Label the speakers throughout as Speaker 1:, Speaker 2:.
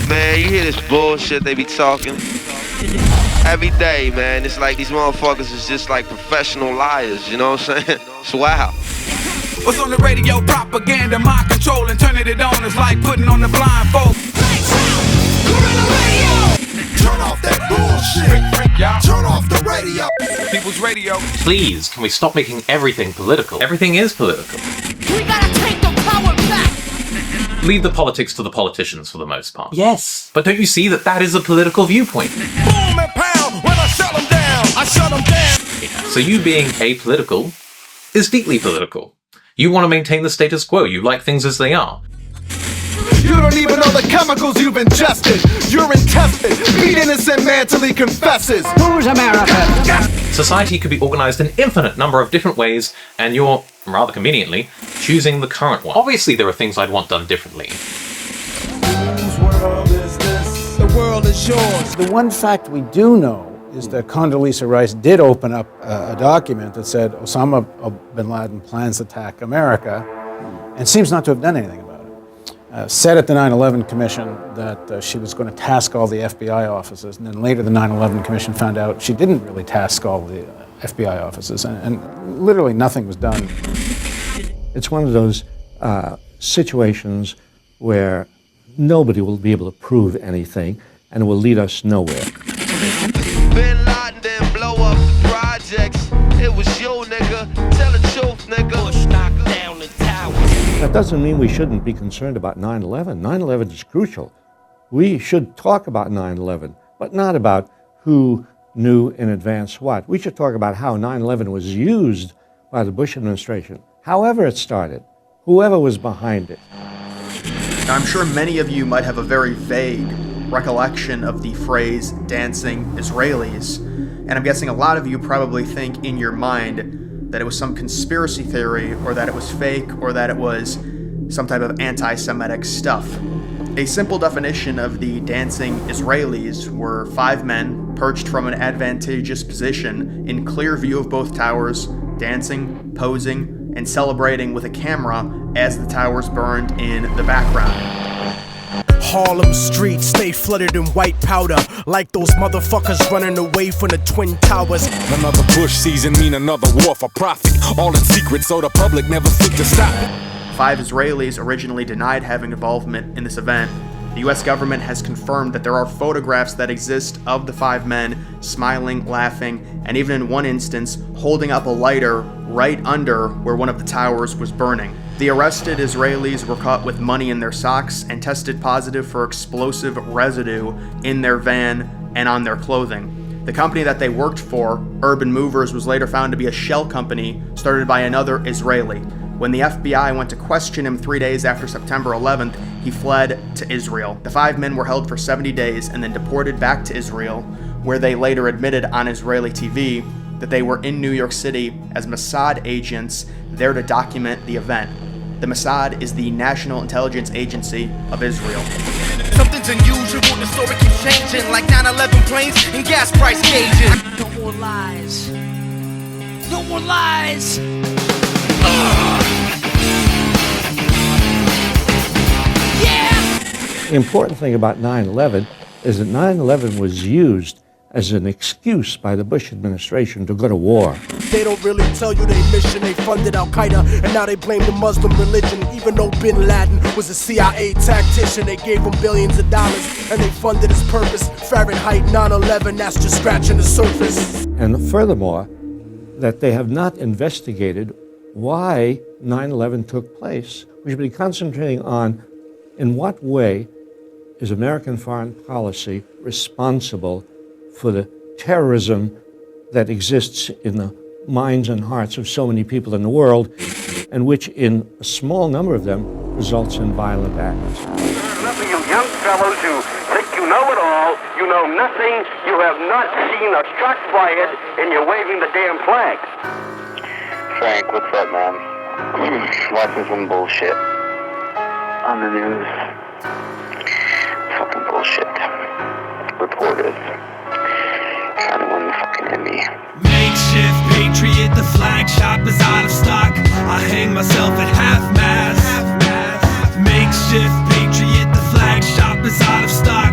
Speaker 1: Man, you hear this bullshit they be talking every day, man. It's like these motherfuckers is just like professional liars, you know what I'm saying? It's wild.
Speaker 2: What's on the radio? Propaganda, mind control, and turning it on is like putting on the blindfold.
Speaker 3: Turn off that bullshit. Turn off the radio.
Speaker 2: People's radio.
Speaker 4: Please, can we stop making everything political? Everything is political.
Speaker 5: We gotta take the power back.
Speaker 4: Leave the politics to the politicians for the most part. Yes, but don't you see that that is a political viewpoint?
Speaker 3: Boom and pound. When I shut them down, I shut them down.
Speaker 4: So you being apolitical is deeply political. You want to maintain the status quo. You like things as they are.
Speaker 3: You don't even know the chemicals you've ingested. You're intested. Beat innocent man till he confesses.
Speaker 5: Who's America?
Speaker 4: Society could be organized in an infinite number of different ways, and you're, rather conveniently, choosing the current one. Obviously, there are things I'd want done differently.
Speaker 3: Whose world is this? The world is yours.
Speaker 6: The one fact we do know is that Condoleezza Rice did open up a document that said Osama bin Laden plans to attack America, and seems not to have done anything about it. Said at the 9/11 Commission that she was going to task all the FBI offices, and then later the 9/11 Commission found out she didn't really task all the FBI offices, and literally nothing was done.
Speaker 7: It's one of those situations where nobody will be able to prove anything, and it will lead us nowhere.
Speaker 1: Bin Laden didn't blow up the projects. It was you, nigga. Tell the truth, nigga. Bush knocked down the towers.
Speaker 7: That doesn't mean we shouldn't be concerned about 9/11. 9/11 is crucial. We should talk about 9/11, but not about who knew in advance what. We should talk about how 9/11 was used by the Bush administration, however it started, whoever was behind it.
Speaker 8: Now, I'm sure many of you might have a very vague recollection of the phrase dancing Israelis, and I'm guessing a lot of you probably think in your mind that it was some conspiracy theory, or that it was fake, or that it was some type of anti-Semitic stuff. A simple definition of the dancing Israelis were 5 men perched from an advantageous position in clear view of both towers, dancing, posing, and celebrating with a camera as the towers burned in the background.
Speaker 9: Harlem streets stay flooded in white powder, like those motherfuckers running away from the Twin Towers.
Speaker 10: Another Bush season mean another war for profit, all in secret so the public never think to stop it.
Speaker 8: 5 Israelis originally denied having involvement in this event. The US government has confirmed that there are photographs that exist of the 5 men smiling, laughing, and even in one instance holding up a lighter right under where one of the towers was burning. The arrested Israelis were caught with money in their socks and tested positive for explosive residue in their van and on their clothing. The company that they worked for, Urban Movers, was later found to be a shell company started by another Israeli. When the FBI went to question him 3 days after September 11th, he fled to Israel. The 5 men were held for 70 days and then deported back to Israel, where they later admitted on Israeli TV that they were in New York City as Mossad agents there to document the event. The Mossad is the National Intelligence Agency of Israel.
Speaker 5: Something's unusual, the story keeps changing, like 9/11 planes and gas price gauges. No more lies. No more lies. Yeah!
Speaker 7: The important thing about 9/11 is that 9/11 was used as an excuse by the Bush administration to go to war.
Speaker 9: They don't really tell you their mission. They funded Al-Qaeda, and now they blame the Muslim religion. Even though bin Laden was a CIA tactician, they gave him billions of dollars, and they funded his purpose. Fahrenheit 9/11, that's just scratching the surface.
Speaker 7: And furthermore, that they have not investigated why 9/11 took place. We should be concentrating on in what way is American foreign policy responsible for the terrorism that exists in the minds and hearts of so many people in the world, and which in a small number of them results in violent acts.
Speaker 11: Enough of you young fellows who think you know it all, you know nothing, you have not seen a shot fired, and you're waving the damn flag.
Speaker 12: Frank, what's up, man? Watching some bullshit on the news. Fucking bullshit. Reporters trying to win the fucking Emmy.
Speaker 2: Makeshift patriot, the flag shop is out of stock. I hang myself at half-mast. Makeshift patriot, the flag shop is out of stock.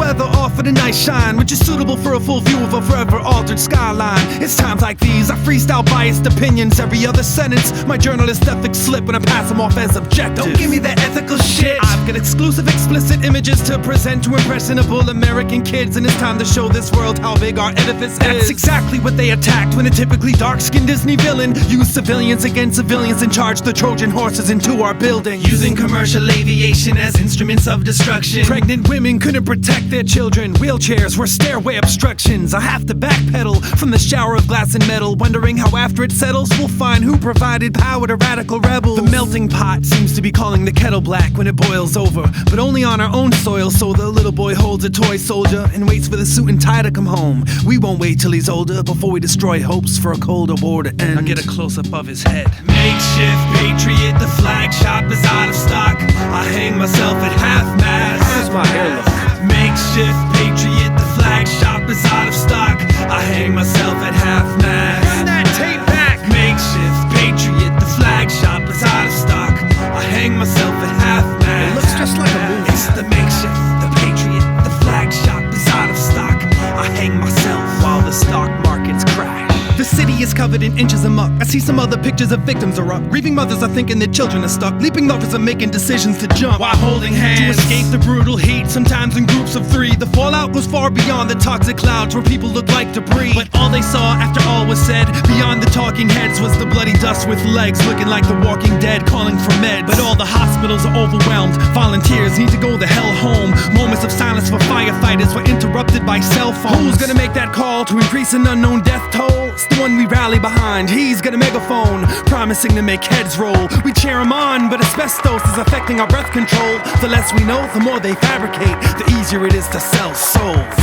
Speaker 13: weather offered a nice shine, which is suitable for a full view of a forever altered skyline. It's times like these I freestyle biased opinions every other sentence. My journalist ethics slip when I pass them off as objective. Don't give me that ethical shit. I've got exclusive explicit images to present to impressionable American kids, and it's time to show this world how big our edifice is. That's exactly what they attacked when a typically dark-skinned Disney villain used civilians against civilians and charged the Trojan horses into our building, using commercial aviation as instruments of destruction. Pregnant women couldn't protect their children. Wheelchairs were stairway obstructions. I have to backpedal from the shower of glass and metal, wondering how after it settles we'll find who provided power to radical rebels. The melting pot seems to be calling the kettle black when it boils over, but only on our own soil. So the little boy holds a toy soldier and waits for the suit and tie to come home. We won't wait till he's older before we destroy hopes for a colder war to end. I get a close-up of his head. Makeshift patriot, the flag shop is out of stock. I hang myself at half-mast. How's my hair look? Makeshift patriot, the flag shop is out of stock. I hang myself at half-mast. Run that tape back. Makeshift patriot, the flag shop is out of stock. I hang myself at half-mast. It looks just like a movie. It's the makeshift, the patriot, the flag shop is out of stock. I hang myself while the stock markets crash. The city is covered in inches of muck. I see some other pictures of victims are up. Grieving mothers are thinking their children are stuck. Leaping lovers are making decisions to jump while holding hands to escape the brutal heat, sometimes in groups of three. The fallout goes far beyond the toxic clouds where people look like debris. But all they saw after all was said, beyond the talking heads, was the bloody dust with legs looking like the Walking Dead calling for meds. But all the hospitals are overwhelmed. Volunteers need to go the hell home. Moments of silence for firefighters were interrupted by cell phones. Who's gonna make that call to increase an unknown death toll? It's the one we rally behind. He's got a megaphone promising to make heads roll. We cheer him on, but asbestos is affecting our breath control. The less we know, the more they fabricate, the easier it is to sell souls.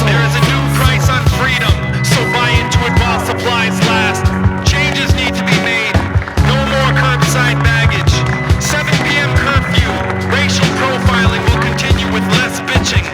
Speaker 14: There is a new price on freedom, so buy into it while supplies last. Changes need to be made. No more curbside baggage. 7 p.m. curfew. Racial profiling will continue with less bitching.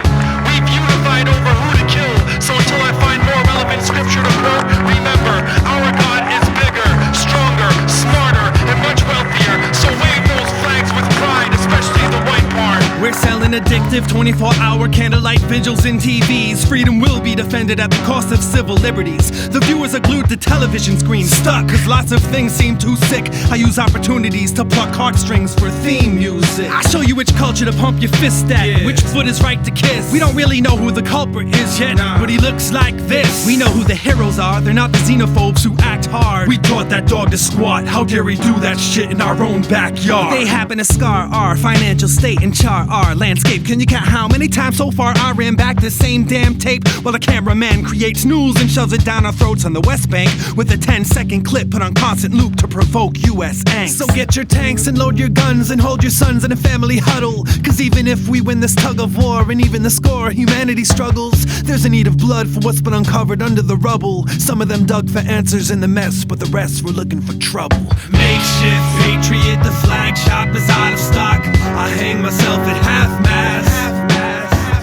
Speaker 14: We've unified over who to kill, so until I find more relevant scripture to quote, remember, our God is bigger, stronger, smarter, and much wealthier. So wave those flags with pride, especially the white part.
Speaker 13: We're selling addictive 24-hour candlelight vigils in TVs. Freedom will be defended at the cost of civil liberties. The viewers are glued to television screens, stuck, cause lots of things seem too sick. I use opportunities to pluck heartstrings for theme music. I show you which culture to pump your fist at, which foot is right to kiss. We don't really know who the culprit is yet, but he looks like this. We know who the heroes are, they're not the xenophobes who act hard. We taught that dog to squat, how dare we do that shit in our own backyard? They happen to scar our financial state and char our landscape. Can you count how many times so far I ran back the same damn tape while the cameraman creates news and shoves it down our throats on the West Bank with a 10-second clip put on constant loop to provoke US angst? So get your tanks and load your guns and hold your sons in a family huddle, cause even if we win this tug of war and even the score humanity struggles, there's a need of blood for what's been uncovered under the rubble. Some of them dug for answers in the mess, but the rest were looking for trouble. Makeshift patriot, the flag shop is out of stock. I hang myself at half-mast.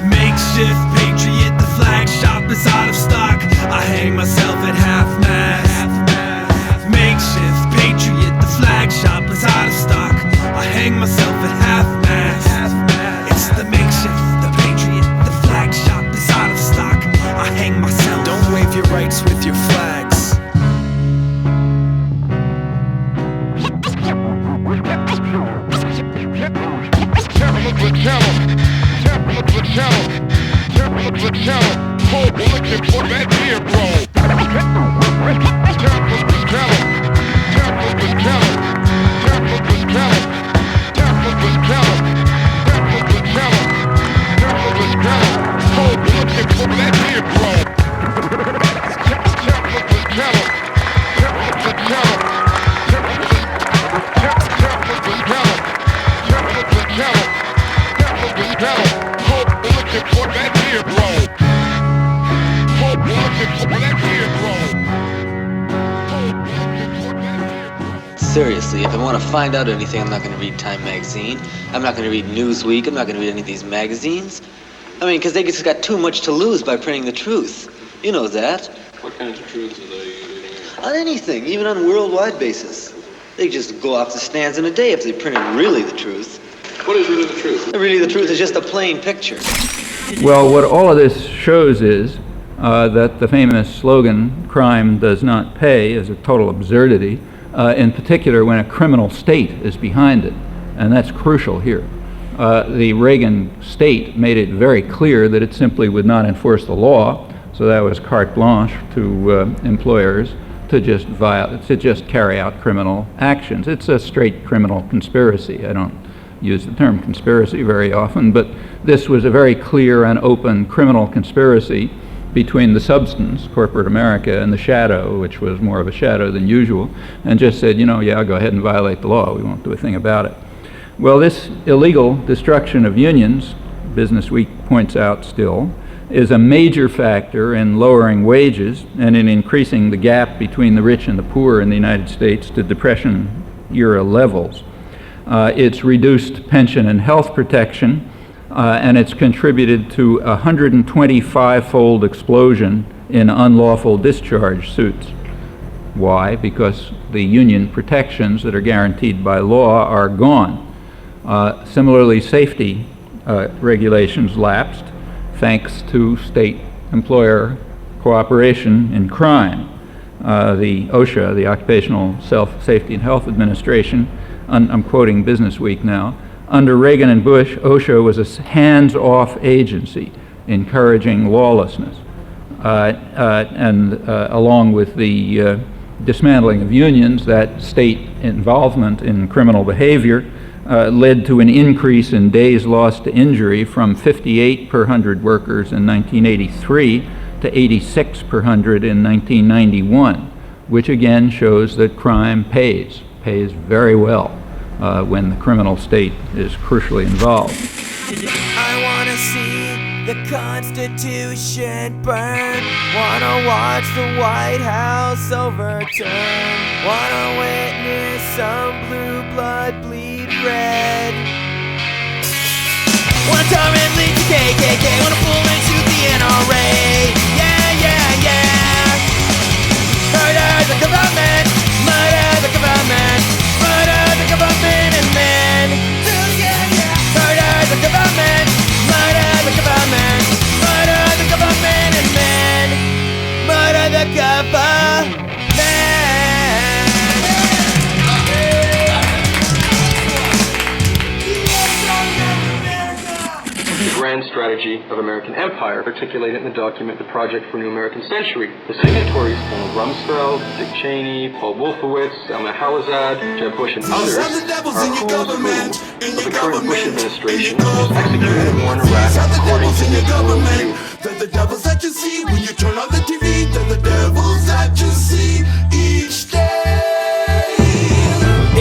Speaker 13: Makeshift patriot, the flag shop is out of stock. I hang myself at half-mast. Makeshift patriot, the flag shop is out of stock. I hang myself at half-mast. It's the makeshift, the patriot, the flag shop is out of stock. I hang myself. Don't wave your rights with your flags.
Speaker 14: Looking for that beer, bro.
Speaker 15: Seriously, if I want to find out anything, I'm not going to read Time magazine. I'm not going to read Newsweek. I'm not going to read any of these magazines. I mean, because they just got too much to lose by printing the truth. You know that.
Speaker 16: What kinds of truths are they using?
Speaker 15: On anything, even on a worldwide basis. They just go off the stands in a day if they printed really the truth.
Speaker 16: What is really the truth?
Speaker 15: Really the truth is just a plain picture.
Speaker 17: Well, what all of this shows is that the famous slogan, crime does not pay, is a total absurdity, in particular when a criminal state is behind it. And that's crucial here. The Reagan state made it very clear that it simply would not enforce the law, so that was carte blanche to employers to just carry out criminal actions. It's a straight criminal conspiracy. I don't use the term conspiracy very often, but this was a very clear and open criminal conspiracy between the substance, corporate America, and the shadow, which was more of a shadow than usual, and just said, yeah, go ahead and violate the law. We won't do a thing about it. Well, this illegal destruction of unions, Business Week points out still, is a major factor in lowering wages and in increasing the gap between the rich and the poor in the United States to Depression-era levels. It's reduced pension and health protection, and it's contributed to a 125-fold explosion in unlawful discharge suits. Why? Because the union protections that are guaranteed by law are gone. Similarly, safety regulations lapsed thanks to state employer cooperation in crime. The OSHA, the Occupational Safety and Health Administration, I'm quoting Business Week now, under Reagan and Bush, OSHA was a hands-off agency encouraging lawlessness. And along with the dismantling of unions, that state involvement in criminal behavior led to an increase in days lost to injury from 58 per 100 workers in 1983 to 86 per 100 in 1991, which again shows that crime pays very well when the criminal state is crucially involved.
Speaker 5: I wanna see the Constitution burn. Wanna watch the White House overturn. Wanna witness some blue blood bleed red. Wanna turn and lead to KKK. Wanna pull into the NRA. Yeah, yeah, yeah. Murder the government. Murder the government. Murder the government and men. Murder the government. Murder the government. Murder the government and men. Murder the government.
Speaker 18: The grand strategy of American empire, articulated in the document The Project for a New American Century. The signatories, Donald Rumsfeld, Dick Cheney, Paul Wolfowitz, Selma Hawazad, Jeb Bush, and others, are who's who of the current Bush administration, who's executed war in Iraq according to their worldview.
Speaker 19: They're the devils that you see when you turn on the TV. They're the devils that you see each day.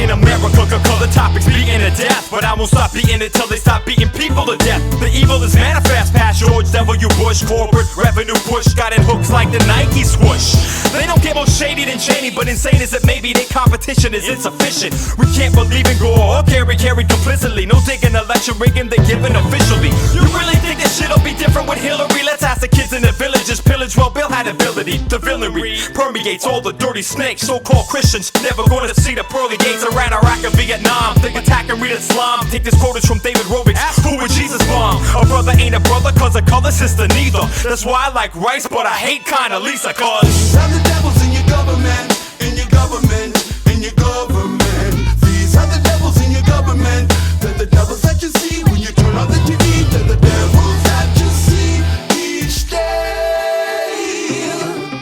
Speaker 20: In America, could call the topics beating to death, but I won't stop beating it till they stop beating people to death. The evil is manifest past George W. Bush. Corporate revenue push got in hooks like the Nike swoosh. They don't get more shady than Cheney, but insane is that maybe their competition is insufficient. We can't believe in Gore or Kerry complicitly. No digging election rigging, they giving officially. You really think this shit'll be different with Hillary? Let's ask the kids in the villages. Pillage, well, Bill had ability. The villainy permeates all the dirty snakes. So-called Christians never gonna see the pearly gates around Iraq and Vietnam. Think attack and read Islam. Take this quote is from David Robick. Who would Jesus bomb? A brother ain't a brother cause a color sister neither. That's why I like rice but I hate Condoleezza cause
Speaker 19: These are the devils in your government, in your government, in your government. These are the devils in your government. They're the devils that you see when you turn on the TV. They're the devils that you see each day.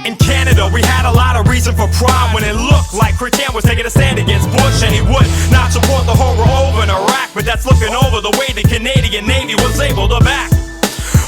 Speaker 20: In Canada, we had a lot of reason for pride when it looked like Christian was taking a stand against Bush, and he would not support the horror over in Iraq. But that's looking over the way the Canadian Navy was able to back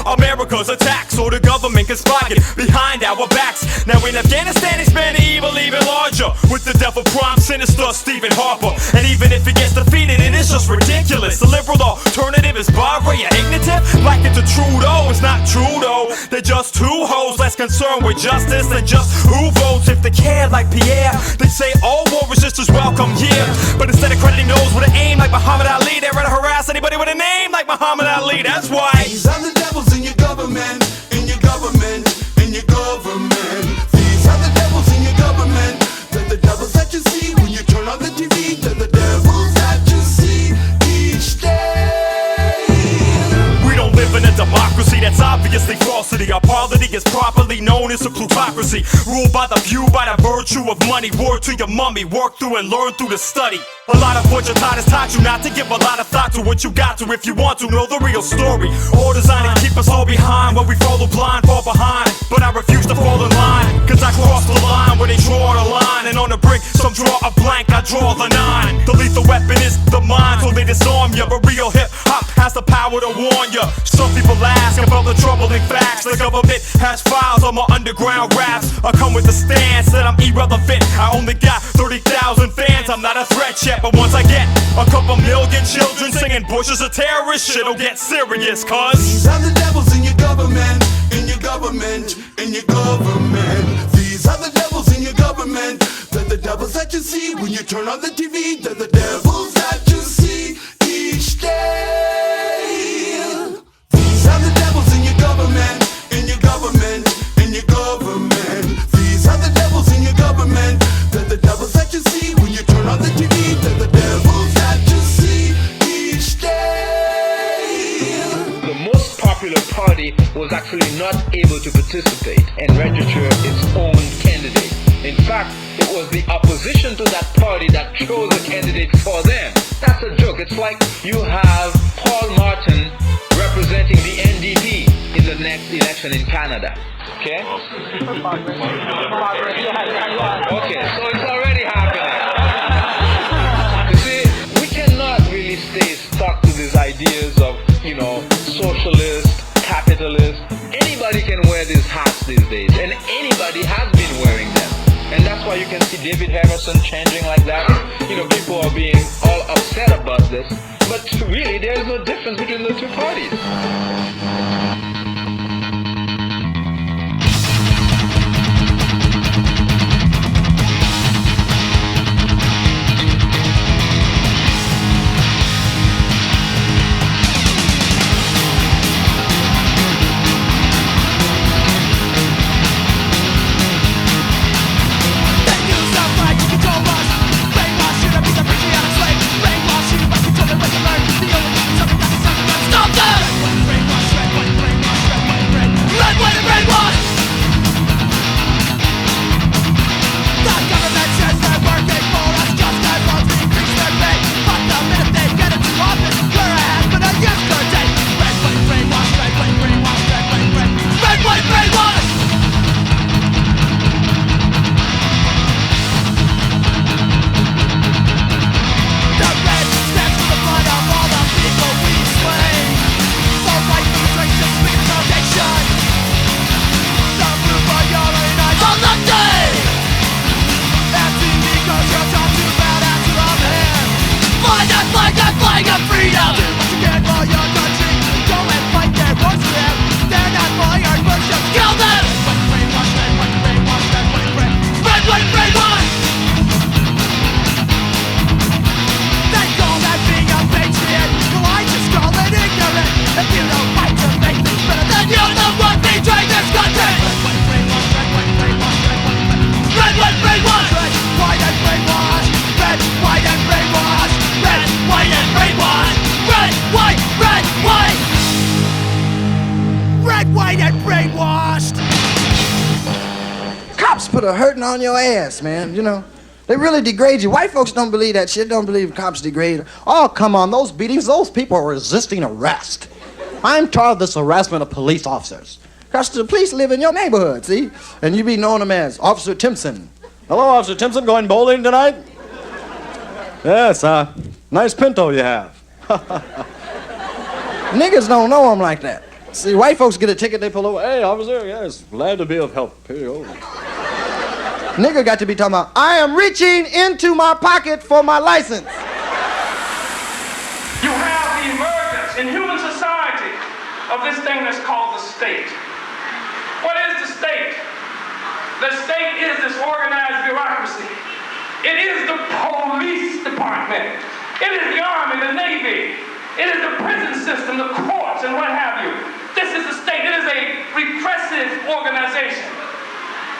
Speaker 20: America's attack, so the government can spot it behind our backs. Now in Afghanistan, it's been evil even larger, with the devil prime sinister Stephen Harper. And even if he gets defeated, it is just ridiculous. The liberal alternative is Barbara, you're ignitive. Like it's a Trudeau, it's not Trudeau. They're just two hoes, less concerned with justice than just who votes. If they care like Pierre, they say all war resistors welcome here. But instead of crediting those with an aim like Muhammad Ali, they're gonna harass anybody with a name like Muhammad Ali. That's why
Speaker 19: These are the devils in your government, in your government, in your government. These are the devils in your government. They're the devils that you see when you turn on the TV. They're the devils that you see each day.
Speaker 20: we don't live in a democracy that's obviously falsity. Our polity is properly known as a plutocracy, ruled by the few by the virtue of money. Word to your mummy, work through and learn through the study. A lot of what your taught has taught you not to give a lot of thought to what you got to. If you want to know the real story, all designed to keep us all behind. When we follow blind, fall behind. But I refuse to fall in line, cause I cross the line where they draw the line. And on the brink, some draw a blank, I draw the 9. The lethal weapon is the mind, so they disarm ya. But real hip-hop has the power to warn ya. Some people ask about the troubling facts. The government has files on my underground raps. I come with the stance that I'm irrelevant. I only got 30,000 fans, I'm not a threat yet. But once I get a couple million children singing Bush is a terrorist, shit'll get serious, cuz
Speaker 19: these are the devils in your government, in your government, in your government. These are the devils in your government. They're the devils that you see when you turn on the TV. They're the devils that you see each day. These are the devils in your government, in your government, in your government. These are the devils in your government. They're the devils that you see when you turn on the TV. They're the devils that you see each day.
Speaker 21: The most popular party was actually not able to participate and register its own candidate. In fact, it was the opposition to that party that chose a candidate for them. That's a joke. It's like you have Paul Martin representing the NDP in the next election in Canada. Okay? Okay, so it's already happening. You see, we cannot really stay stuck to these ideas of, socialist, capitalist. Anybody can wear these hats these days, and anybody has been wearing them. And that's why you can see David Harrison changing like that. People are being all upset about this. But really, there is no difference between the two parties.
Speaker 5: Stop that!
Speaker 22: put a hurting on your ass, man, you know. They really degrade you. White folks don't believe that shit, don't believe cops degrade. Oh, come on, those beatings, those people are resisting arrest. I'm tired of this harassment of police officers. Because the police live in your neighborhood, see? And you be knowing them as Officer Timpson. Hello, Officer Timpson, going bowling tonight? Yes, nice Pinto you have. Niggas don't know them like that. See, white folks get a ticket, they pull over. Hey, officer, yes, glad to be of help. Nigga got to be talking about, I am reaching into my pocket for my license.
Speaker 23: You have the emergence in human society of this thing that's called the state. What is the state? The state is this organized bureaucracy. It is the police department. It is the army, the navy. It is the prison system, the courts, and what have you. This is the state. It is a repressive organization.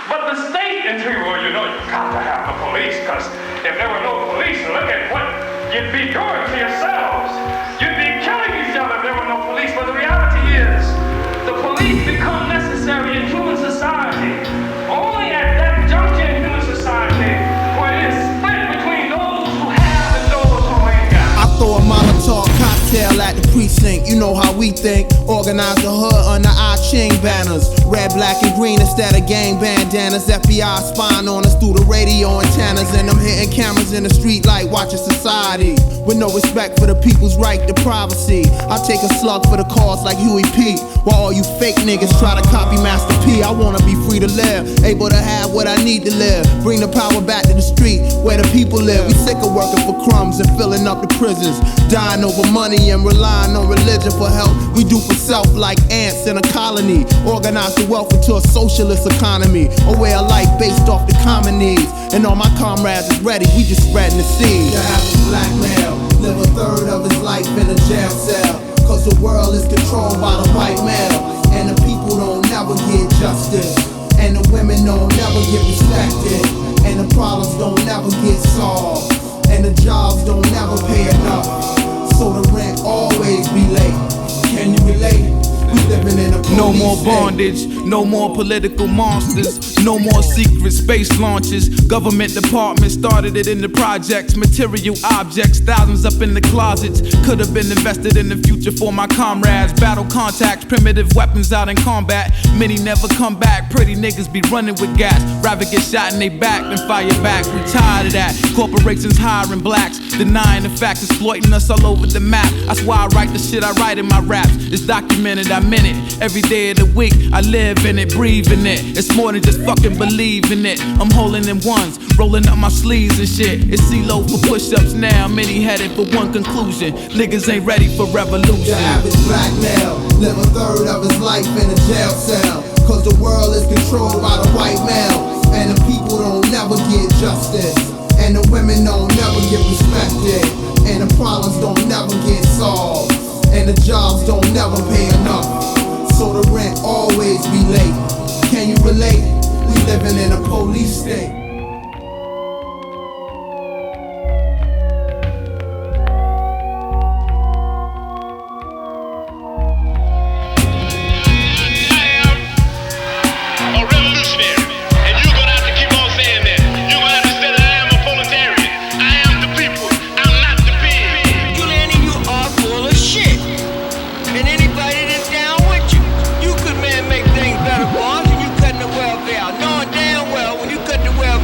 Speaker 23: But the state, and well, you know, you've got to have the police, because if there were no police, look at what you'd be doing to yourselves. You'd be killing each other if there were no police. But the reality is, the police
Speaker 3: at the precinct, you know how we think. Organize the hood under our chain banners. Red, black, and green instead of gang bandanas. FBI spying on us through the radio antennas. And I'm hitting cameras in the street like watching society. With no respect for the people's right to privacy. I take a slug for the cause like Huey P. While all you fake niggas try to copy Master P. I wanna be free to live, able to have what I need to live. Bring the power back to the street where the people live. We sick of working for crumbs and filling up the prisons. Dying over money and relying on religion for help. We do for self like ants in a colony. Organize the wealth into a socialist economy. A way of life based off the common needs. And all my comrades is ready, we just spreading the seed. The average black male live a third of his life in a jail cell. Cause the world is controlled by the white male. And the people don't never get justice. And the women don't never get respected. And the problems don't never get solved. And the jobs don't never pay enough. So the rent always be late. Can you relate? We living in a
Speaker 2: no more bondage, no more political monsters, no more secret space launches. Government departments started it in the projects. Material objects, thousands up in the closets. Could have been invested in the future for my comrades. Battle contacts, primitive weapons out in combat. Many never come back. Pretty niggas be running with gas. Rather get shot in they back than fire back. We tired of that. Corporations hiring blacks, denying the facts, exploiting us all over the map. That's why I write the shit I write in my raps. It's documented, I'm in it. Every day of the week, I live in it, breathe in it. It's more than just fucking believing it. I'm holding in ones, rolling up my sleeves and shit. It's CeeLo for push-ups now, many headed for one conclusion. Niggas ain't ready for revolution.
Speaker 3: The average black male live a third of his life in a jail cell. Cause the world is controlled by the white male. And the people don't never get justice. And the women don't never get respected. And the problems don't never get solved. And the jobs don't never pay enough. So the rent always be late. Can you relate? We living in a police state.
Speaker 5: Knowing damn well when you cut the welfare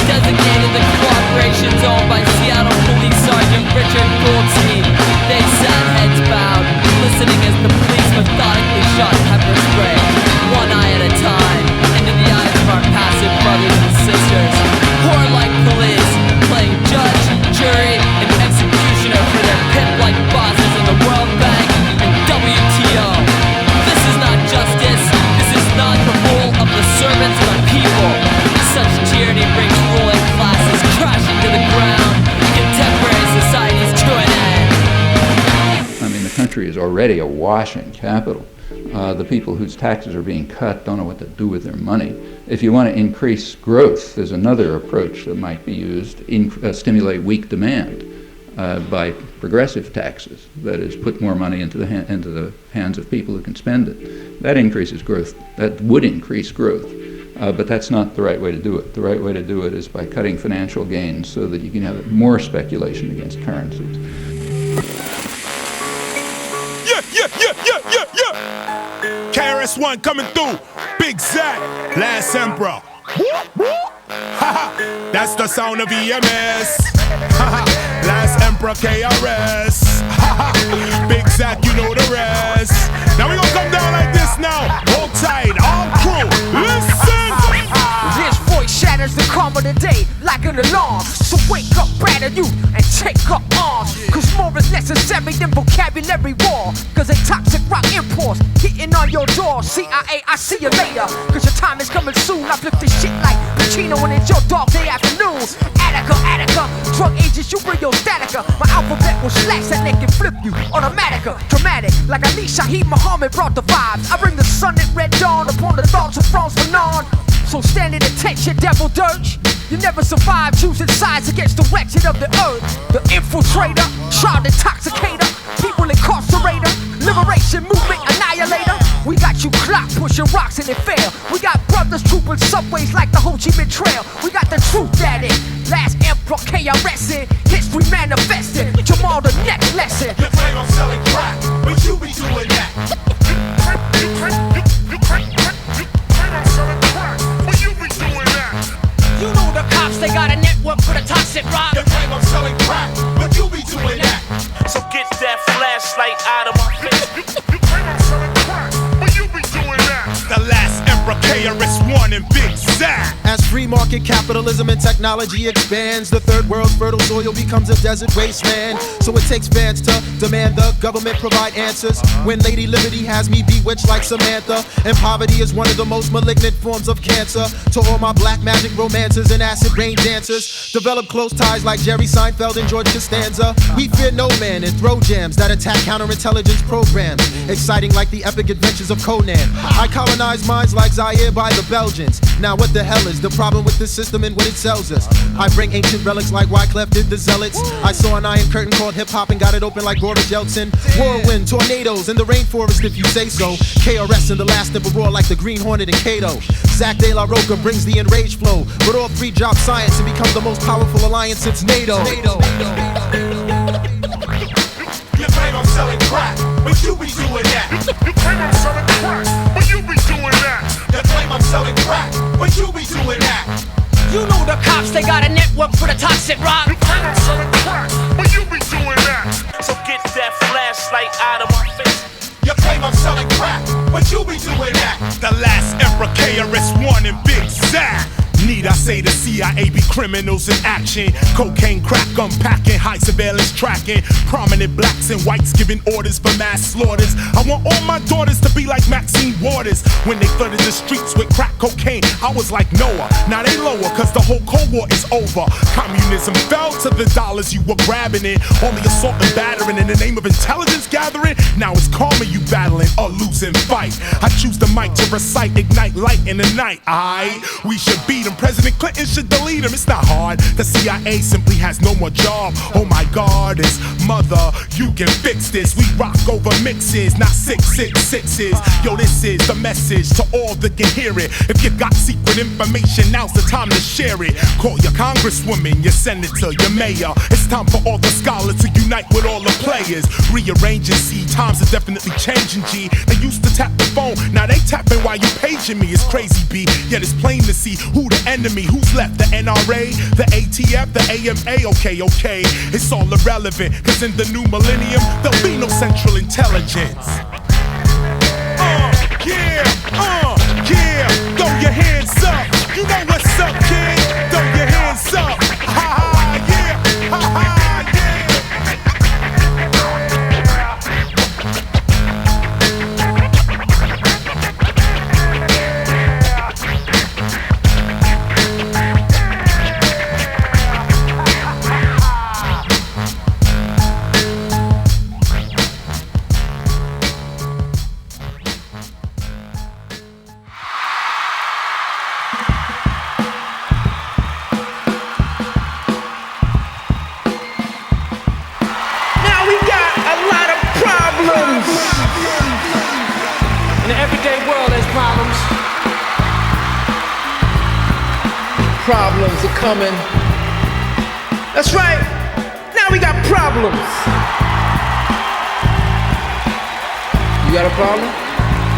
Speaker 1: designated the corporations owned by Seattle Police Sergeant Richard Goldstein. They sat heads bowed, listening as the police methodically shot pepper spray, one eye at a time, into the eyes of our passive brothers and sisters. Whore-like police, playing judge, jury, and executioner for their pimp-like bosses in the World Bank and WTO. This is not justice. This is not the rule of the servants of the people. Such tyranny brings ruling classes crashing to the ground, contemporary societies to an end.
Speaker 17: I mean, the country is already awash in capital. The people whose taxes are being cut don't know what to do with their money. If you want to increase growth, there's another approach that might be used, stimulate weak demand by progressive taxes. That is, put more money into the hands of people who can spend it. That increases growth. That would increase growth. But that's not the right way to do it. The right way to do it is by cutting financial gains so that you can have more speculation against currencies.
Speaker 4: KRS-One coming through. Big Zach, Last Emperor. That's the sound of EMS. Last Emperor KRS. Big Zach, you know the rest. Now we gonna come down like this now. Hold tight, all crew, listen.
Speaker 5: This voice shatters the calm of the day like an alarm. So wake up, rattle you, and take up arms. Cause more is necessary than vocabulary war. Cause a toxic rock imports hitting on your door. CIA, I see you later. Cause your time is coming soon. I flip this shit like Pacino when it's your dog day afternoon. Attica, drug agents, you bring your statica. My alphabet will slash that naked flip you. Automatica, dramatic, like Ali Shaheed Muhammad brought the vibes. I bring the sun at red dawn upon the thoughts of France Fanon. So stand at attention, devil dirge. You never survive choosing sides against the wretched of the earth. The infiltrator, child intoxicator, people incarcerator, liberation movement annihilator. We got you clock pushing rocks and it fail. We got brothers trooping subways like the Ho Chi Minh Trail. We got the truth at it. Last Emperor KRS in history manifested. Jamal the next lesson.
Speaker 19: You claim I'm selling crack, but you be doing that.
Speaker 5: You know the cops, they got a network for the toxic rock.
Speaker 19: You claim I'm selling crack, but you be doing that.
Speaker 20: So get that flashlight out of my face.
Speaker 19: You claim I'm selling crack, but you be doing that.
Speaker 4: The Last Emperor KRS-One and Big Zach.
Speaker 3: As free market capitalism and technology expands, the third world's fertile soil becomes a desert wasteland. So it takes fans to demand the government provide answers. When Lady Liberty has me bewitched like Samantha, and poverty is one of the most malignant forms of cancer. To all my black magic romances and acid rain dancers, develop close ties like Jerry Seinfeld and George Costanza. We fear no man and throw jams that attack counterintelligence programs, exciting like the epic adventures of Conan. I colonize minds like Zaire by the Belgians. Now what the hell is the problem with this system and what it sells us? I bring ancient relics like Wyclef did the Zealots. I saw an iron curtain called hip-hop and got it open like Boris Yeltsin. Whirlwind, tornadoes in the rainforest if you say so. KRS and the Last Emperor roar like the Green Hornet and Kato. Zach De La Roca brings the enraged flow, but all three drop science and become the most powerful alliance since NATO.
Speaker 19: You claim I'm selling crack, but you be doing that. You claim I'm selling crack, but you be doing that. You claim I'm selling crack, but you be doing that.
Speaker 5: You know the cops, they got a network for the toxic rock.
Speaker 19: You claim I'm selling crack, but you be doing that.
Speaker 20: So get that flashlight out of my face.
Speaker 19: You claim I'm selling crack, but you be doing that.
Speaker 4: The Last Emperor KRS-One and Big Zach. Need I say the CIA be criminals in action? Cocaine, crack, unpacking, high surveillance tracking. Prominent blacks and whites giving orders for mass slaughters. I want all my daughters to be like Maxine Waters. When they flooded the streets with crack cocaine, I was like Noah. Now they lower cause the whole Cold War is over. Communism fell to the dollars you were grabbing it. Only assault and battering in the name of intelligence gathering. Now it's karma you battling a losing fight. I choose the mic to recite, ignite light in the night. We should beat them. President Clinton should delete him. It's not hard. The CIA simply has no more job. Oh my God, it's mother. You can fix this. We rock over mixes, not 666s. Yo, this is the message to all that can hear it. If you got secret information, now's the time to share it. Call your congresswoman, your senator, your mayor. It's time for all the scholars to unite with all the players. Rearrange and see. Times are definitely changing, G. They used to tap the phone, now they tapping while you paging me. It's crazy, B. Yet it's plain to see who the enemy? Who's left? The NRA, the ATF, the AMA? Okay, it's all irrelevant, cause in the new millennium, there'll be no central intelligence. Yeah, throw your hands up. You know what's up, kid? Throw your hands up. Ha ha, yeah, ha ha,
Speaker 21: Problems are coming. That's right. Now we got problems. You got a problem?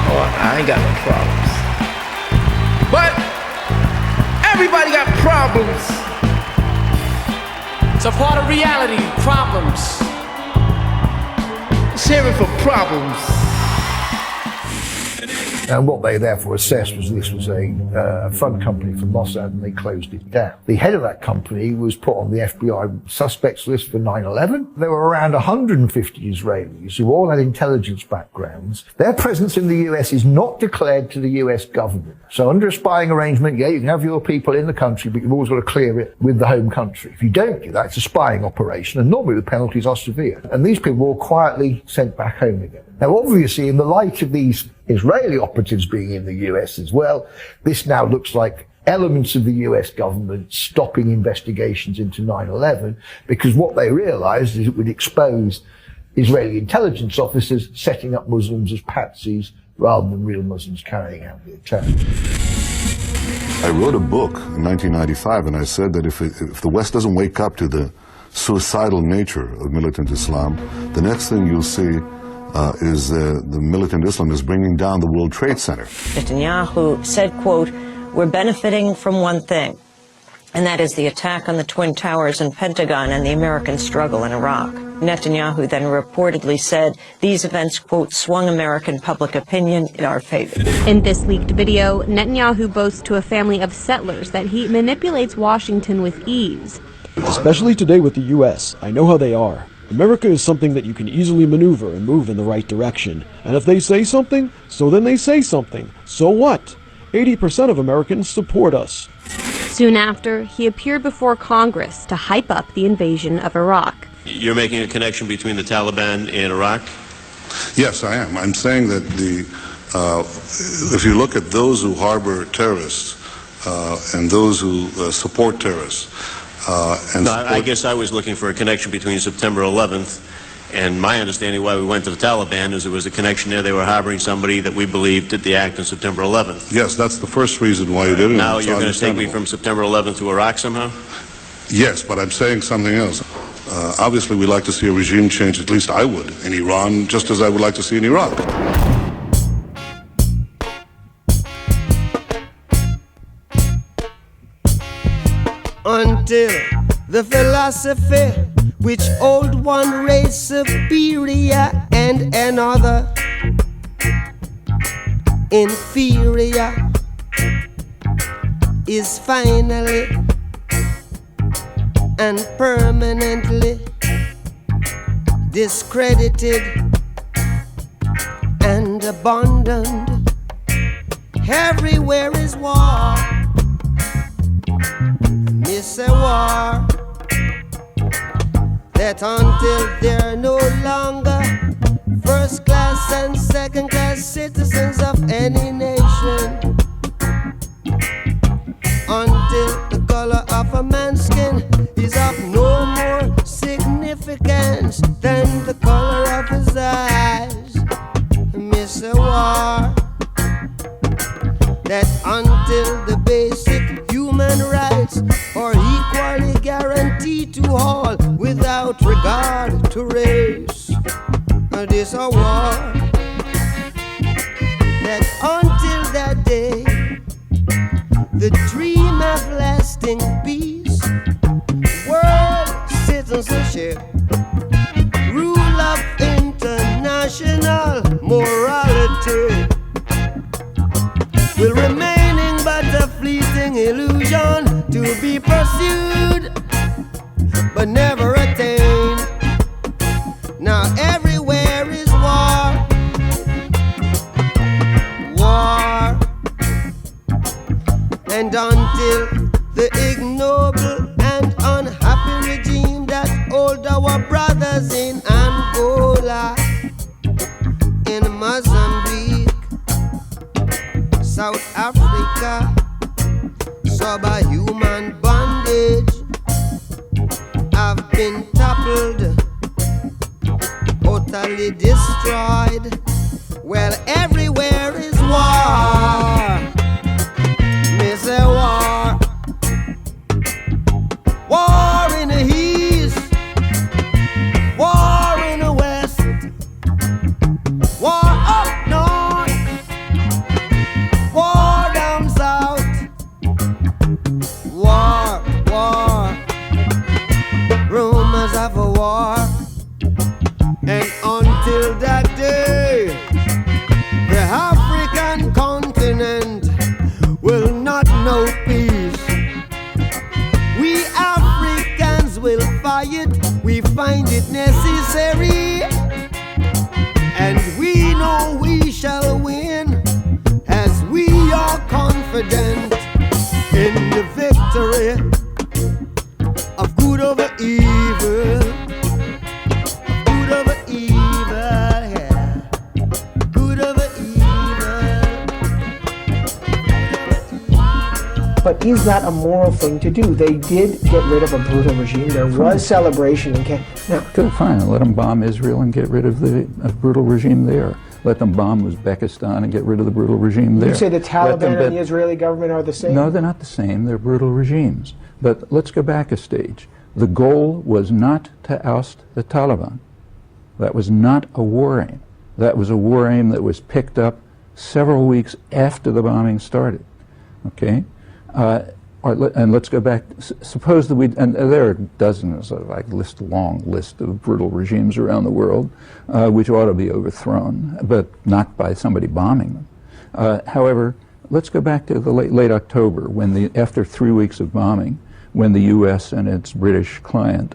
Speaker 21: Oh, I ain't got no problems. But everybody got problems.
Speaker 6: It's a part of reality. Problems.
Speaker 21: Let's hear it for problems.
Speaker 8: And what they therefore assessed was this was a front company for Mossad, and they closed it down. The head of that company was put on the FBI suspects list for 9/11. There were around 150 Israelis who all had intelligence backgrounds. Their presence in the US is not declared to the US government. So under a spying arrangement, yeah, you can have your people in the country, but you've always got to clear it with the home country. If you don't do that, it's a spying operation, and normally the penalties are severe. And these people were all quietly sent back home again. Now, obviously, in the light of these Israeli operatives being in the US as well, this now looks like elements of the US government stopping investigations into 9/11, because what they realized is it would expose Israeli intelligence officers setting up Muslims as patsies rather than real Muslims carrying out the attack.
Speaker 10: I wrote a book in 1995, and I said that if the West doesn't wake up to the suicidal nature of militant Islam, the next thing you'll see is the militant Islam is bringing down the World Trade Center.
Speaker 24: Netanyahu said, quote, "We're benefiting from one thing, and that is the attack on the Twin Towers and Pentagon and the American struggle in Iraq." Netanyahu then reportedly said these events, quote, "swung American public opinion in our favor."
Speaker 25: In this leaked video, Netanyahu boasts to a family of settlers that he manipulates Washington with ease.
Speaker 26: Especially today with the U.S., I know how they are. America is something that you can easily maneuver and move in the right direction. And if they say something, so then they say something. So what? 80% of Americans support us.
Speaker 25: Soon after, he appeared before Congress to hype up the invasion of Iraq.
Speaker 27: You're making a connection between the Taliban and Iraq?
Speaker 10: Yes, I am. I'm saying that if you look at those who harbor terrorists and those who support terrorists,
Speaker 27: I guess I was looking for a connection between September 11th and my understanding why we went to the Taliban is there was a connection there. They were harboring somebody that we believed did the act on September 11th.
Speaker 10: Yes, that's the first reason why you did it.
Speaker 27: Now you're going to take me from September 11th to Iraq somehow?
Speaker 10: Yes, but I'm saying something else. Obviously, we'd like to see a regime change, at least I would, in Iran, just as I would like to see in Iraq.
Speaker 28: Until the philosophy which old one race superior and another inferior is finally and permanently discredited and abandoned. Everywhere is war. It's a war that until they're no longer first class and second class citizens of any nation, until the color of a man's skin is of no more significance than the color of his eyes. Miss a war that until the basic human rights are equally guaranteed to all without regard to race. This a war that until that day the dream of lasting peace, world citizenship, rule of international morality will remaining but a fleeting illusion to be pursued but never attained. Now everywhere is war, war, and until the ignoble and unhappy regime that hold our brothers in Angola, in Mozambique, South Africa, subhuman bondage have been toppled, totally destroyed. Well, everywhere is war. Me say war. War in the east, war in the west, war up north, war down south, war, war, rumors of a war. And until that day, the African continent will not know peace. We Africans will fight, we find it necessary, and we know we shall win, as we are confident in the victory of good over evil. Good over evil, yeah. Good over evil.
Speaker 7: But is that a moral thing to do? They did get rid of a brutal regime. There was celebration in Canada. Now,
Speaker 17: good, fine. Let them bomb Israel and get rid of the brutal regime there. Let them bomb Uzbekistan and get rid of the brutal regime there.
Speaker 7: You say the Taliban and the Israeli government are the same?
Speaker 17: No, they're not the same. They're brutal regimes. But let's go back a stage. The goal was not to oust the Taliban. That was not a war aim. That was a war aim that was picked up several weeks after the bombing started. Okay? And let's go back. Suppose that and there are dozens of long list of brutal regimes around the world which ought to be overthrown, but not by somebody bombing them. However, let's go back to the late October, when after 3 weeks of bombing, when the U.S. and its British client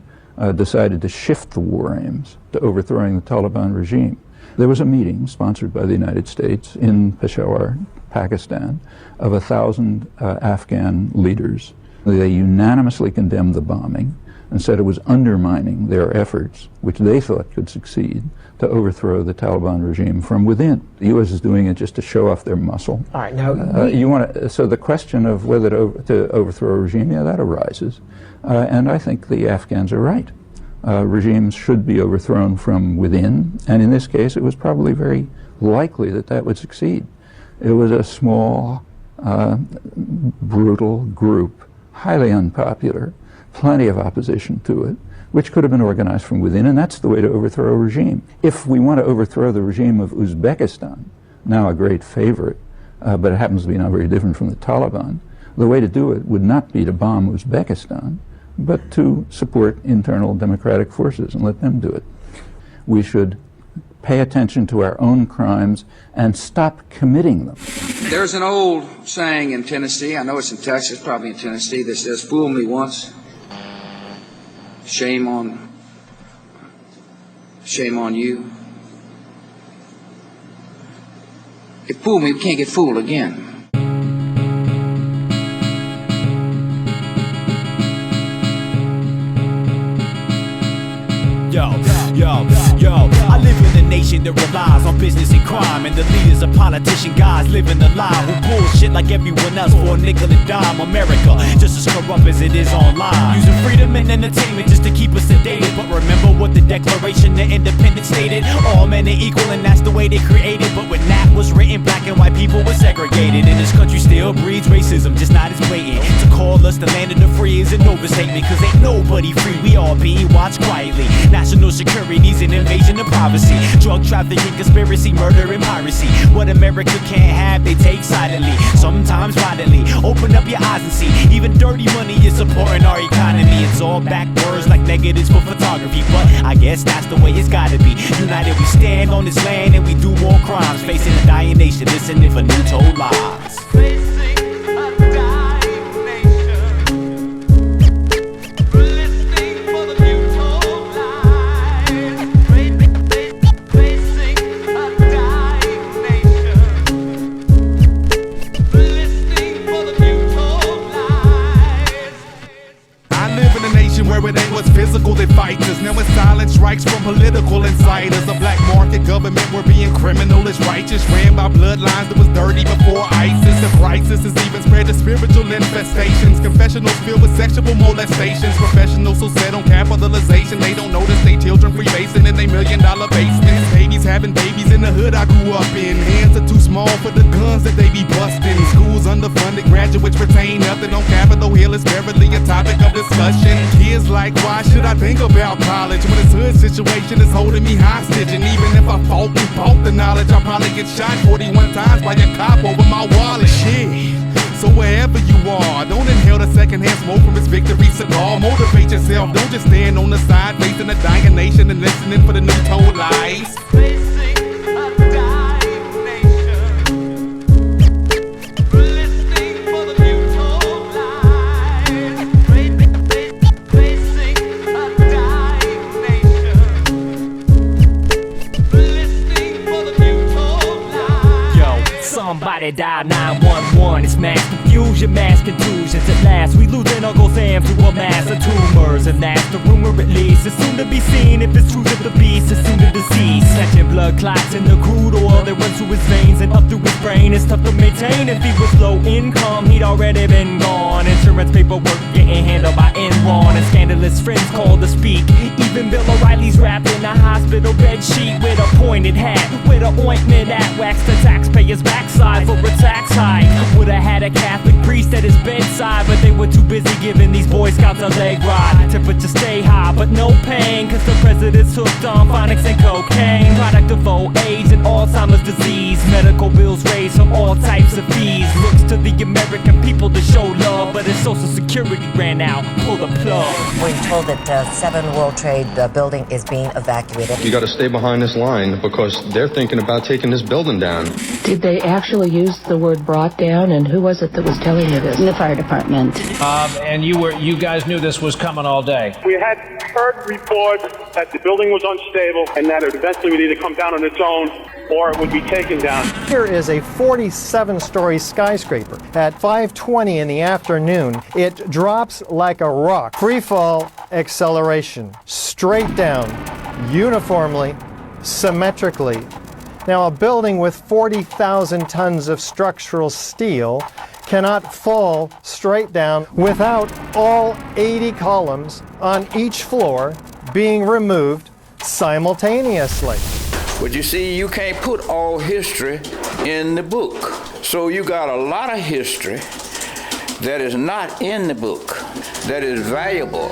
Speaker 17: decided to shift the war aims to overthrowing the Taliban regime. There was a meeting sponsored by the United States in Peshawar, Pakistan, of 1,000 Afghan leaders. They unanimously condemned the bombing and said it was undermining their efforts, which they thought could succeed, to overthrow the Taliban regime from within. The U.S. is doing it just to show off their muscle.
Speaker 7: All right, now
Speaker 17: so the question of whether to overthrow a regime, yeah, that arises. And I think the Afghans are right. Regimes should be overthrown from within, and in this case it was probably very likely that that would succeed. It was a small, brutal group, highly unpopular, plenty of opposition to it, which could have been organized from within, and that's the way to overthrow a regime. If we want to overthrow the regime of Uzbekistan, now a great favorite, but it happens to be not very different from the Taliban, the way to do it would not be to bomb Uzbekistan, but to support internal democratic forces and let them do it. We should pay attention to our own crimes and stop committing them.
Speaker 9: There's an old saying in Tennessee, I know it's in Texas, probably in Tennessee, that says, "Fool me once, shame on you." If fool me, we can't get fooled again.
Speaker 20: Yo, I live in a nation that relies on business and crime, and the leaders of politician guys living the lie who bullshit like everyone else for a nickel and dime. America, just as corrupt as it is online, using freedom and entertainment just to keep us sedated. But remember what the Declaration of Independence stated: all men are equal, and that's the way they created. But with NAP
Speaker 11: Constitution was written, black and white people were segregated. And this country still breeds racism, just not as blatant. To call us the land of the free is an overstatement, cause ain't nobody free, we all being watched quietly. National security's an invasion of privacy. Drug trafficking, conspiracy, murder and piracy. What America can't have, they take silently, sometimes violently. Open up your eyes and see, even dirty money is supporting our economy. It's all backwards like negatives for photography, but I guess that's the way it's gotta be. United we stand on this land and we do more crimes, facing a dying nation, listening for new told lies.
Speaker 2: Where it ain't what's physical that fights us. Now it's silent strikes from political insiders. A black market government where being criminal is righteous. Ran by bloodlines that was dirty before ISIS. The crisis has even spread to spiritual infestations. Confessionals filled with sexual molestations. Professionals so set on capitalization they don't notice they children freebasing in they $1 million basements. Babies having babies in the hood I grew up in. Hands are too small for the guns that they be busting. Schools underfunded, graduates retain nothing on Capitol Hill is barely a topic of discussion. Kids like, why should I think about college when this hood situation is holding me hostage? And even if I fought and bought the knowledge, I'll probably get shot 41 times by a cop over my wallet. Shit. So wherever you are, don't inhale the secondhand smoke from his victory cigar. Motivate yourself, don't just stand on the side facing a dying nation and listening for the new told lies.
Speaker 11: Somebody died, 911. It's mass confusion, mass contusions. At last, we losing Uncle Sam to a mass of tumors. And that's the rumor at least. It's soon to be seen if it's true that the beast is soon to decease. Catching blood clots in the crude oil that runs through his veins and up through his brain. It's tough to maintain if he was low income. He'd already been gone. Insurance paperwork getting handled by Enron. And scandalous friends called to speak. Even Bill O'Reilly's wrapped in a hospital bed sheet with a pointed hat, with an ointment at wax the taxpayers' backside for a tax hike. Would've had a Catholic priest at his bedside, but they were too busy giving these Boy Scouts a leg ride. Temperature stay high, but no pain, cause the president's hooked on phonics and cocaine. Product of old age and Alzheimer's disease. Medical bills raised from all types of fees. Looks to the American people to show love, but his social security ran out. Pull the plug.
Speaker 12: We're told that 7 World Trade building is being evacuated.
Speaker 13: You gotta stay behind this line because they're thinking about taking this building down.
Speaker 14: Did they actually use the word brought down, and who was it that was telling you this?
Speaker 15: The fire department.
Speaker 6: And you guys knew this was coming all day.
Speaker 16: We had heard reports that the building was unstable and that it eventually would either come down on its own or it would be taken down.
Speaker 18: Here is a 47-story skyscraper. At 5:20 in the afternoon, it drops like a rock. Free fall acceleration, straight down, uniformly, symmetrically. Now, a building with 40,000 tons of structural steel cannot fall straight down without all 80 columns on each floor being removed simultaneously.
Speaker 22: But you see, you can't put all history in the book. So you got a lot of history that is not in the book, that is valuable.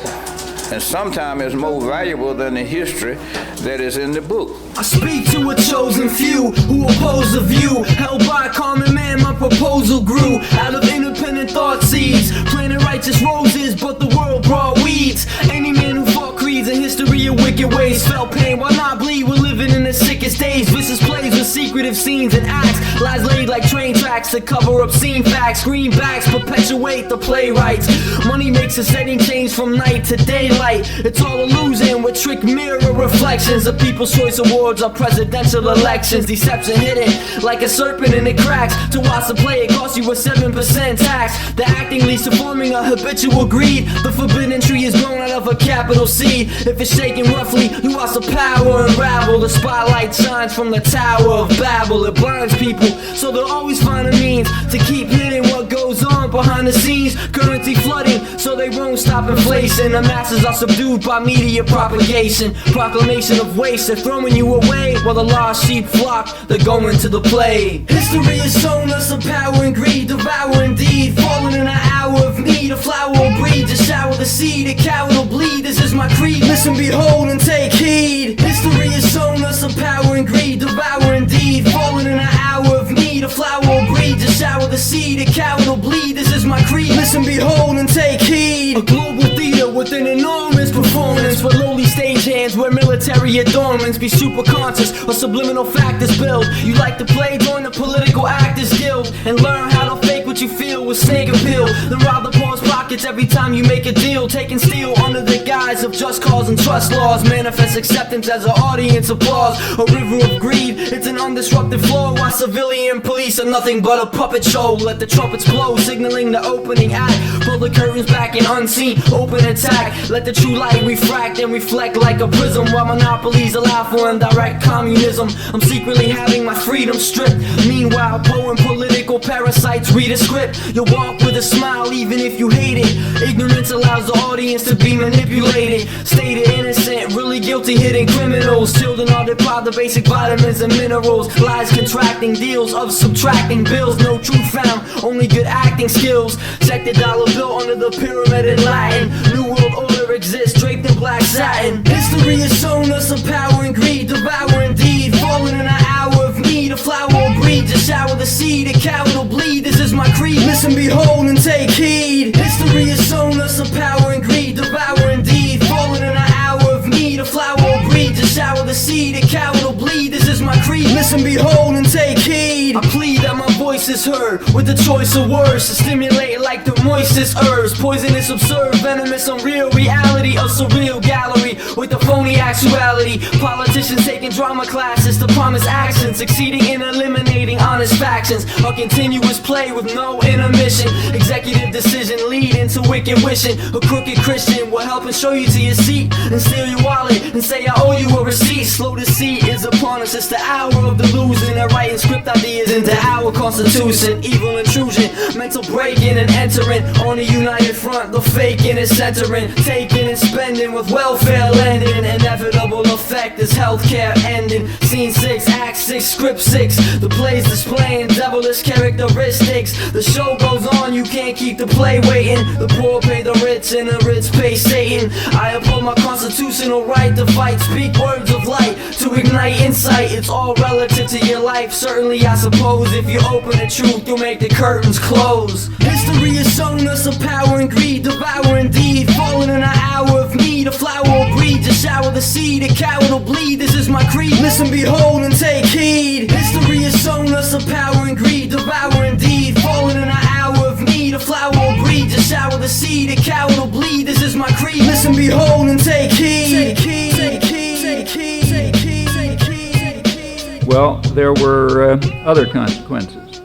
Speaker 22: And sometimes it's more valuable than the history that is in the book.
Speaker 29: I speak to a chosen few who oppose the view held by a common man. My proposal grew out of independent thought seeds, planting righteous roses, but the world brought weeds. Any man who fought creeds and history of wicked ways felt pain. Why not bleed? We're living in the sickest days. Vicious plays with secretive scenes and acts, lies laid like train tracks to cover obscene facts. Greenbacks perpetuate the playwrights. Money makes a setting change from night to daylight. It's all illusion with trick mirror reflections of People's Choice Awards or presidential elections. Deception hidden like a serpent in the cracks. To watch the play, it costs you a 7% tax. The acting leads to forming a habitual greed. The forbidden tree is grown out of a capital C. If it's shaking roughly, you watch the power unravel. The spotlight shines from the Tower of Babel. It burns people, so they'll always find a means to keep hidden what goes on behind the scenes. Currency flooding so they won't stop inflation. The masses are subdued by media propagation. Proclamation of waste, they're throwing you away while the lost sheep flock, they're going to the play. History has shown us of power and greed, devour indeed. Falling in an hour of need, a flower will breed. Just shower the seed, a coward will bleed. This is my creed, listen, behold, and take heed. History has shown us of power and greed, devour indeed. Falling in an hour of need, a flower will breed. Just shower the seed, a coward will bleed. This is my creed, listen, behold, and take heed. A global theater with an enormous performance, with lowly stagehands wear military adornments. Be super conscious or subliminal factors build. You like to play, join the political actors guild, and learn how to fake what you feel with snake appeal. Then rob the pawn's pockets every time you make a deal. Taking steel under the guise of just cause and trust laws. Manifest acceptance as an audience applause. A river of greed, it's an undisrupted flow. While civilian police are nothing but a puppet show. Let the trumpets blow, signaling the opening act. Pull the curtains back and unseen, open attack. Let the true light refract and reflect like a prism. While monopolies allow for indirect communism, I'm secretly having my freedom stripped. Meanwhile, poor and political parasites read a script. You'll walk with a smile even if you hate it. Ignorance allows the audience to be manipulated. Stated innocent, really guilty, hidden criminals. Children are deprived of basic vitamins and minerals. Lies contracting, deals of subtracting bills. No truth found, only good acting skills. Check the dollar bill under the pyramid in Latin. New world order exists, draped in black satin. History has shown us of power and greed, devour indeed. Falling in an hour of need, a flower will breed. Just shower the seed, a coward will bleed. This is my creed, listen, behold, and take heed. History has shown us of power and greed, devour indeed. Falling in an hour of need, a flower will breed. Just shower the seed, a coward will bleed. This is my creed, listen, behold, and take heed. I plead that my voice is heard with the choice of words to stimulate like the moistest herbs. Poisonous, absurd, venomous, unreal reality, a surreal gallery with the phony actuality. Politicians taking drama classes to promise action, succeeding in eliminating honest factions. A continuous play with no intermission. Executive decision lead into wicked wishing. A crooked Christian will help and show you to your seat and steal your wallet and say I owe you a receipt. Slow to see is upon us, it's the hour of the losing and writing script ideas into our constitution. Evil intrusion, mental breaking and entering on a united front. The faking is centering, taking and spending with welfare lending. Inevitable effect is healthcare ending. Scene 6, act 6, script 6. The play's displaying devilish characteristics. The show goes on, you can't keep the play waiting. The poor pay the rich and the rich pay Satan. I uphold my constitutional right to fight. Speak words of light to ignite insight. It's all relative to your life. Certainly I suppose if you open the truth you'll make the curtains close. History has shown us of power and greed, devour indeed. Falling in an hour of need, a flower will breed. Just shower the seed, a coward will bleed. This is my creed, listen, behold, and take heed. History has shown us of power and greed, devour indeed. Falling in an hour of need, a flower will breed. Just shower the seed, a coward will bleed. This is my creed, listen, behold, and take heed. Take heed, take heed, take heed, take heed, take heed, take heed.
Speaker 17: Well, there were other consequences.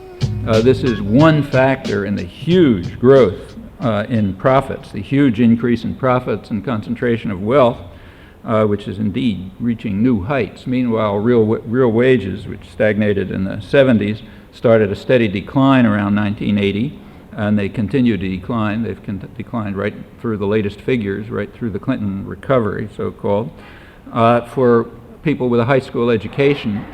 Speaker 17: This is one factor in the huge growth in profits, the huge increase in profits and concentration of wealth, which is indeed reaching new heights. Meanwhile, real wages, which stagnated in the 70s, started a steady decline around 1980, and they continue to decline. They've declined right through the latest figures, right through the Clinton recovery, so-called. For people with a high school education,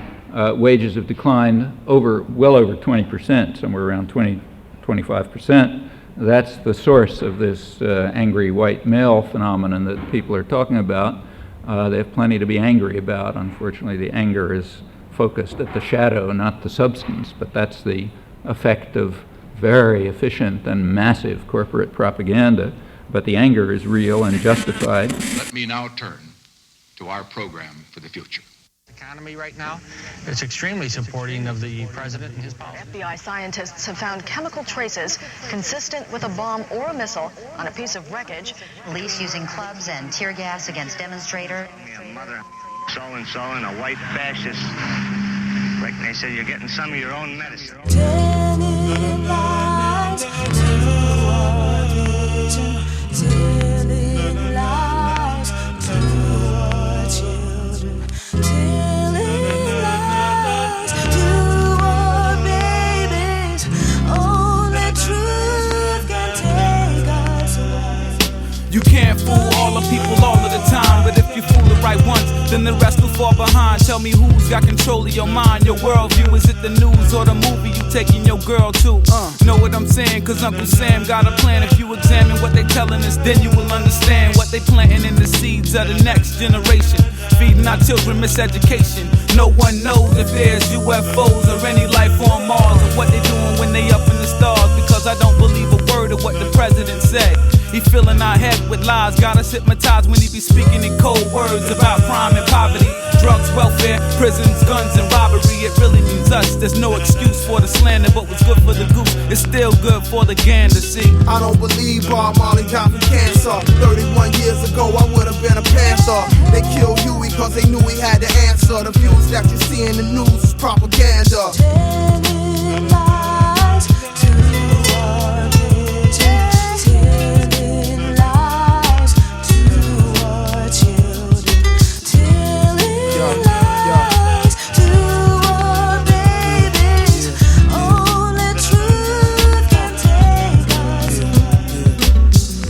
Speaker 17: wages have declined well over 20%, somewhere around 25%. That's the source of this angry white male phenomenon that people are talking about. They have plenty to be angry about. Unfortunately, the anger is focused at the shadow, not the substance, but that's the effect of very efficient and massive corporate propaganda. But the anger is real and justified.
Speaker 1: Let me now turn to our program for the future.
Speaker 3: Economy right now, it's extremely supporting of the president and his policy.
Speaker 4: FBI scientists have found chemical traces consistent with a bomb or a missile on a piece of wreckage.
Speaker 12: Police using clubs and tear gas against demonstrators.
Speaker 5: Mother so-and-so and a white fascist. Like they said, you're getting some of your own medicine.
Speaker 28: Telling lies to our vision, telling lies to our children, telling lies to our babies.
Speaker 2: then the rest will fall behind. Tell me who's got control of your mind, your worldview. Is it the news or the movie you taking your girl to? Know what I'm saying? Cause Uncle Sam got a plan. If you examine what they telling us, then you will understand what they planting in the seeds of the next generation. Feeding our children miseducation. No one knows if there's UFOs or any life on Mars, or what they doing when they up in the stars. Because I don't believe a word of what the president said. He filling our head with lies, got us hypnotized when he be speaking in cold words about crime and poverty, drugs, welfare, prisons, guns, and robbery. It really means us. There's no excuse for the slander, but what's good for the goose is still good for the gander. See,
Speaker 8: I don't believe Bob Marley died from cancer. 31 years ago, I would have been a panther. They killed Huey cause they knew he had the answer. The views that you see in the news is propaganda.
Speaker 28: Telling lies to our vision, telling lies to our children, telling lies to our babies. Only truth can take us.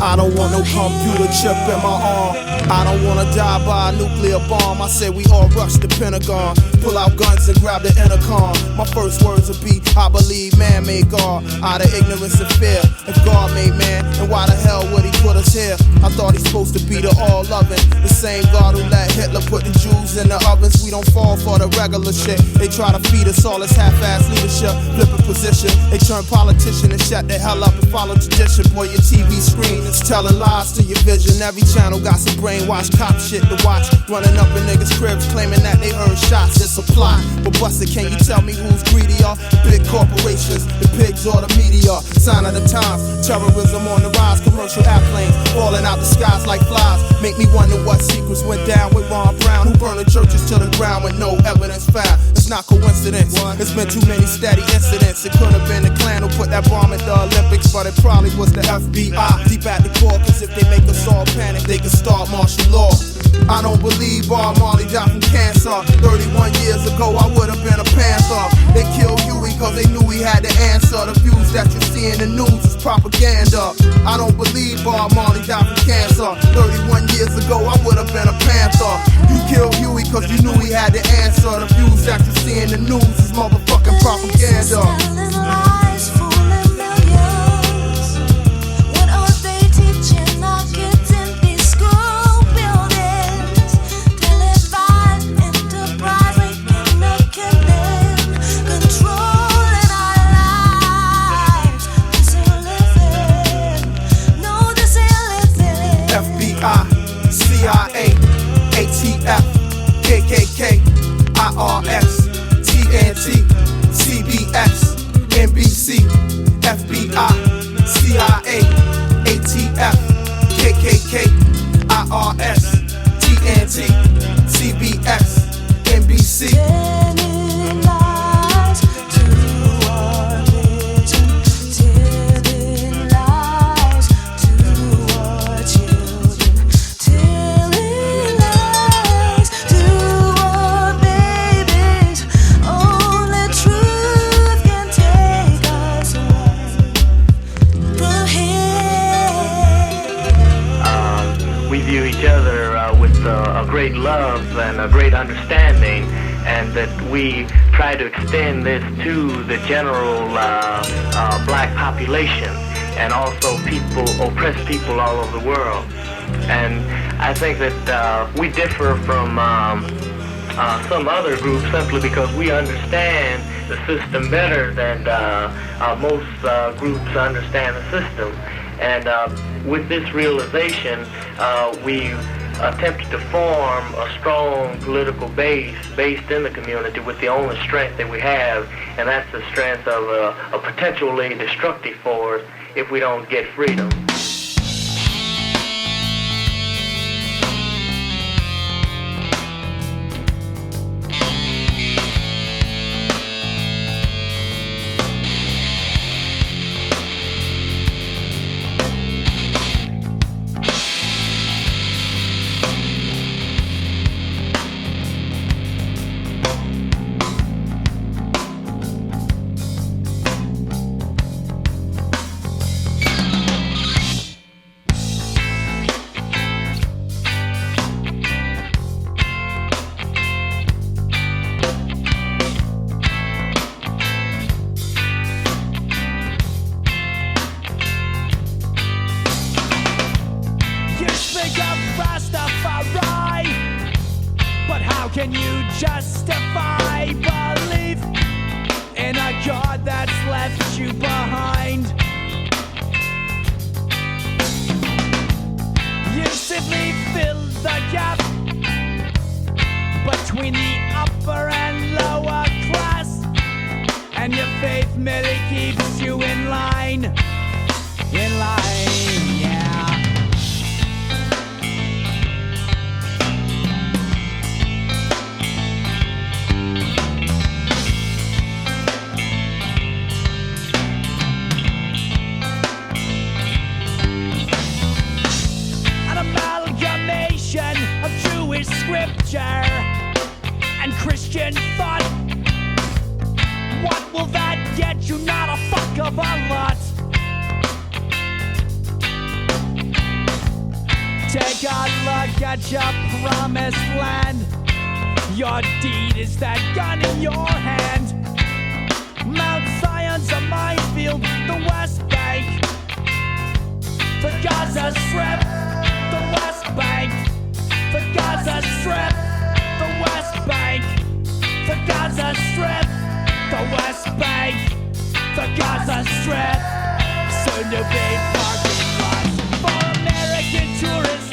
Speaker 8: I don't want no computer chip in my arm. I don't wanna die by a nuclear bomb. I say we all rush the Pentagon, pull out guns and grab the intercom. My first words will be, I believe man made God out of ignorance and fear. If God made man, then why the hell would he put us here? I thought he's supposed to be the all-loving, the same God who let Hitler put the Jews in the ovens. We don't fall for the regular shit. They try to feed us all this half-ass leadership, flipping position. They turn politician and shut the hell up and follow tradition. Boy, your TV screen is telling lies to your vision. Every channel got some brainwash cop shit to watch. Running up in niggas' cribs claiming that they heard shots. It's a plot. But Buster, can you tell me who's greedier? The big corporations, the pigs or the media? Sign of the times, terrorism on the rise. Commercial airplanes falling out the skies like flies. Make me wonder what secrets went down with Ron Brown, who burned the churches to the ground with no evidence found. It's not coincidence. It's been too many steady incidents. It could have been the Klan who put that bomb at the Olympics, but it probably was the FBI. Deep at the core, cause if they make us all panic, they can start martial law. I don't believe Bob Marley died from cancer. 31 years ago, I would have been a panther. They killed Huey cause they knew he had the answer. The views that you see in the news is propaganda. I don't believe Bob Marley died from cancer. 31 years ago, I would have been a panther. You killed Huey cause you knew he had the answer. The views that you see in the news is motherfucking propaganda.
Speaker 28: Telling lies, fooling millions. What are they teaching our kids in these school buildings? Televised enterprise, making a killing, controlling our lives. This ain't living. No, this ain't living.
Speaker 8: FBI, CIA, ATF, KKK, IRS, TNT, CBS, NBC, FBI, CIA, ATF, KKK, IRS, TNT, CBS, NBC.
Speaker 28: Telling lies to our vision, telling lies to our children, telling lies to our babies. Only truth can take us from here.
Speaker 3: We view each other with a great love and a great understanding, and that we try to extend this to the general black population and also oppressed people all over the world. And I think that we differ from some other groups simply because we understand the system better than most groups understand the system. And with this realization, we attempted to form a strong political base based in the community with the only strength that we have, and that's the strength of a potentially destructive force if we don't get freedom.
Speaker 10: can you justify belief in a God that's left you behind? You simply fill the gap between the upper and lower class, and your faith merely keeps you in line, yeah. An amalgamation of Jewish scripture and Christian thought. What will that get you? Not a fuck of a lot. Take a look at your promised land. Your deed is that gun in your hand. Mount Zion's a minefield, the West Bank. The Gaza Strip, the West Bank. The Gaza Strip, the West Bank. The Gaza Strip, the West Bank. The Gaza Strip, soon to be parking lots for American tourists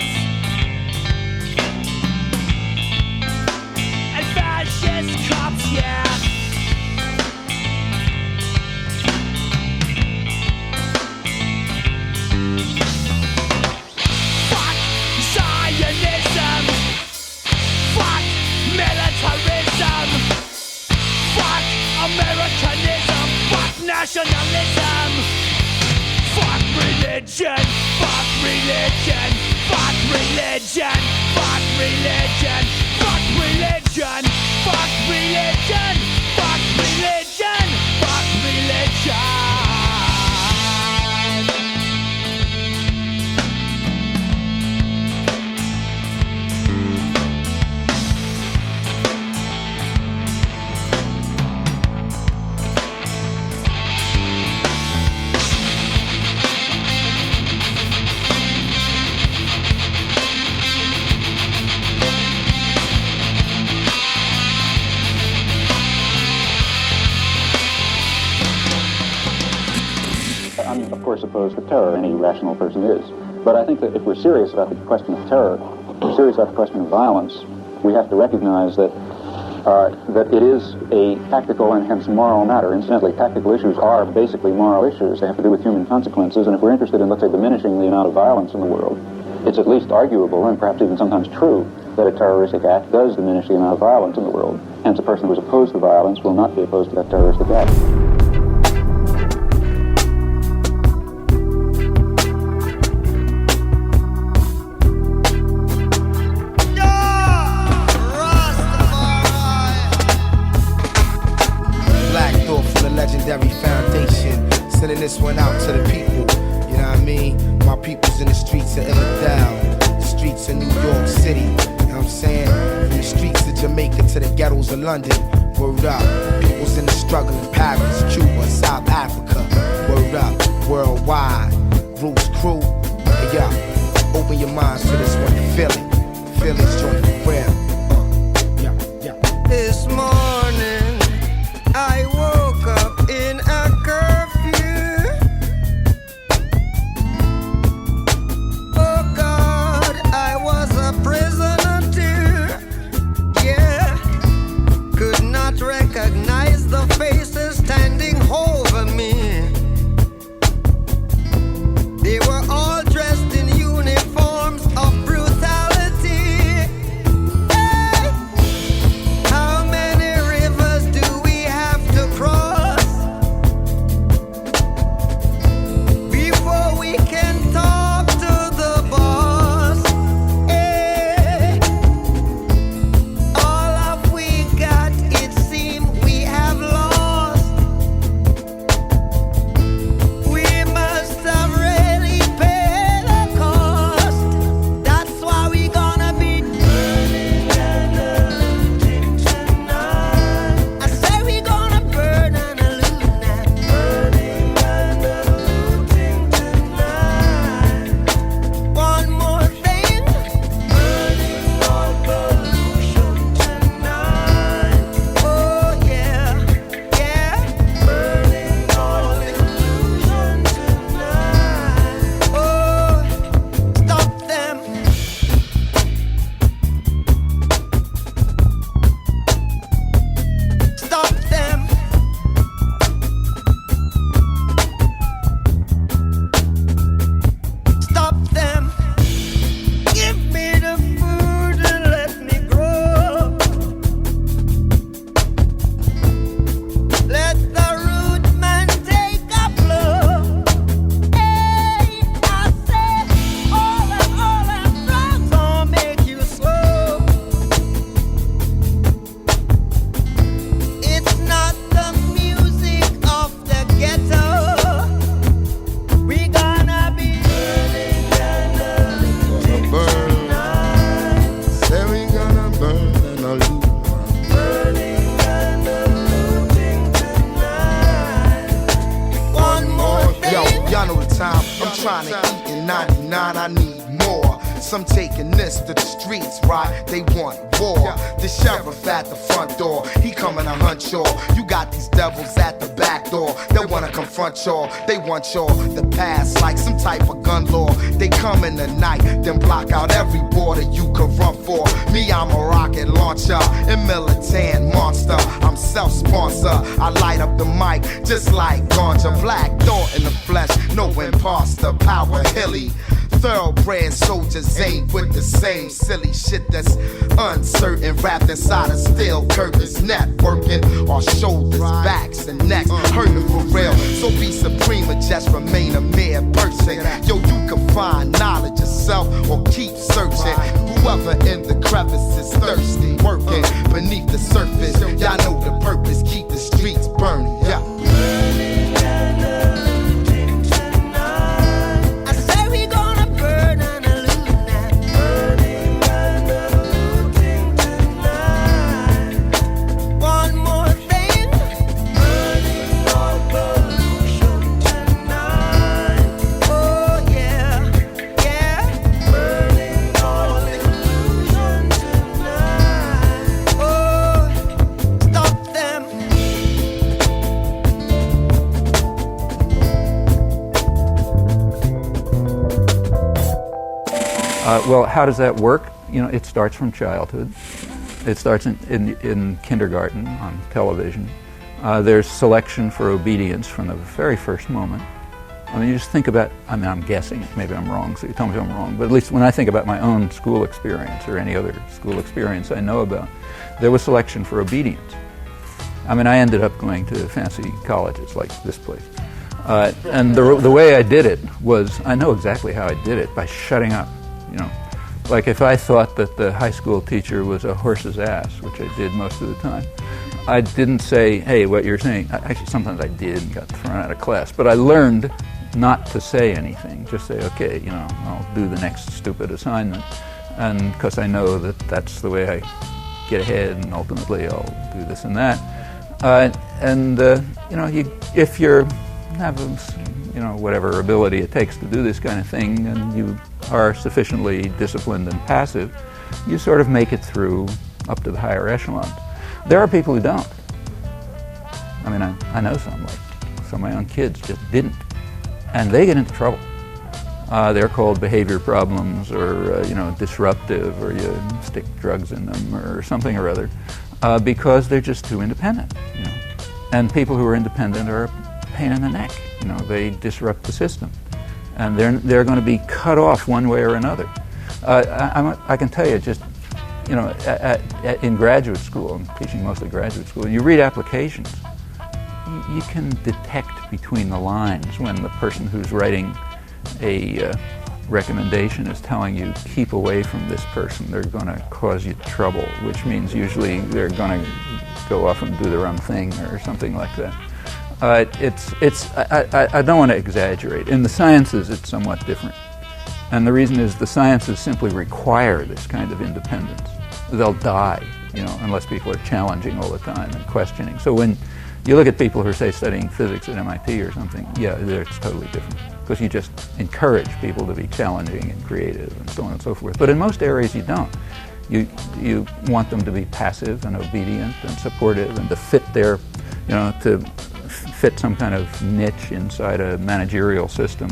Speaker 10: and fascist cops, yeah. Fuck Zionism. Fuck militarism. Fuck Americanism. Fuck nationalism. Fuck religion. Fuck religion. Fuck religion. Fuck religion. Fuck religion. Fuck religion. Fuck religion. Fuck religion.
Speaker 15: I'm, of course, opposed to terror. Any rational person is. But I think that if we're serious about the question of terror, if we're serious about the question of violence, we have to recognize that that it is a tactical and hence moral matter. Incidentally, tactical issues are basically moral issues. They have to do with human consequences. And if we're interested in, let's say, diminishing the amount of violence in the world, it's at least arguable, and perhaps even sometimes true, that a terroristic act does diminish the amount of violence in the world. Hence, a person who is opposed to violence will not be opposed to that terroristic act.
Speaker 19: Legendary foundation, sending this one out to the people, you know what I mean? My people's in the streets of Illinois, the streets of New York City, you know what I'm saying? From the streets of Jamaica to the ghettos of London, word up. People's in the struggle in Paris, Cuba, South Africa, word up. Worldwide, Roots Crew, hey yo, open your minds to this one, feel it's joint for real.
Speaker 28: This morning, I woke up in a curfew. Oh God, I was a prisoner too. Yeah, could not recognize the faces standing over me. They were all dressed in uniforms of brutality.
Speaker 19: mine, I need more. Some taking this to the streets, right? They want war. The sheriff at the front door, he coming to hunt y'all. You got these devils at the back door, they wanna confront y'all. They want y'all to pass like some type of gun law. They come in the night, then block out every border you could run for. Me, I'm a rocket launcher, a militant monster. I'm self-sponsor, I light up the mic just like ganja. Black thought in the flesh, no imposter, power hilly. Thoroughbred soldiers ain't with the same silly shit that's uncertain, wrapped inside of steel curtains, networking our shoulders, backs, and necks, hurting for real. So be supreme or just remain a mere person. Yo, you can find knowledge yourself or keep searching. Whoever in the crevice is thirsty, working beneath the surface. Y'all know the purpose, keep the streets burning. Yeah.
Speaker 17: Well, how does that work? You know, it starts from childhood. It starts in kindergarten on television. There's selection for obedience from the very first moment. I mean, you just think about, I mean, I'm guessing, maybe I'm wrong, so you tell me if I'm wrong, but at least when I think about my own school experience or any other school experience I know about, there was selection for obedience. I mean, I ended up going to fancy colleges like this place. And the way I did it was, I know exactly how I did it, by shutting up. You know, like if I thought that the high school teacher was a horse's ass, which I did most of the time, I didn't say, hey, what you're saying. Actually, sometimes I did and got thrown out of class, but I learned not to say anything. Just say, okay, you know, I'll do the next stupid assignment, and because I know that that's the way I get ahead, and ultimately I'll do this and that. You know, if you have you know, whatever ability it takes to do this kind of thing, and you are sufficiently disciplined and passive, you sort of make it through up to the higher echelons. There are people who don't. I mean, I know some, like some of my own kids just didn't, and they get into trouble. They're called behavior problems, or you know, disruptive, or you stick drugs in them, or something or other, because they're just too independent. You know? And people who are independent are a pain in the neck. You know, they disrupt the system, and they're going to be cut off one way or another. I can tell you, just you know, in graduate school, I'm teaching mostly graduate school, you read applications, you can detect between the lines when the person who's writing a recommendation is telling you, keep away from this person, they're going to cause you trouble, which means usually they're going to go off and do their own thing or something like that. I don't want to exaggerate. In the sciences, it's somewhat different. And the reason is the sciences simply require this kind of independence. They'll die, you know, unless people are challenging all the time and questioning. So when you look at people who are, say, studying physics at MIT or something, yeah, it's totally different. Because you just encourage people to be challenging and creative and so on and so forth. But in most areas, you don't. You want them to be passive and obedient and supportive and to fit their, you know, to fit some kind of niche inside a managerial system,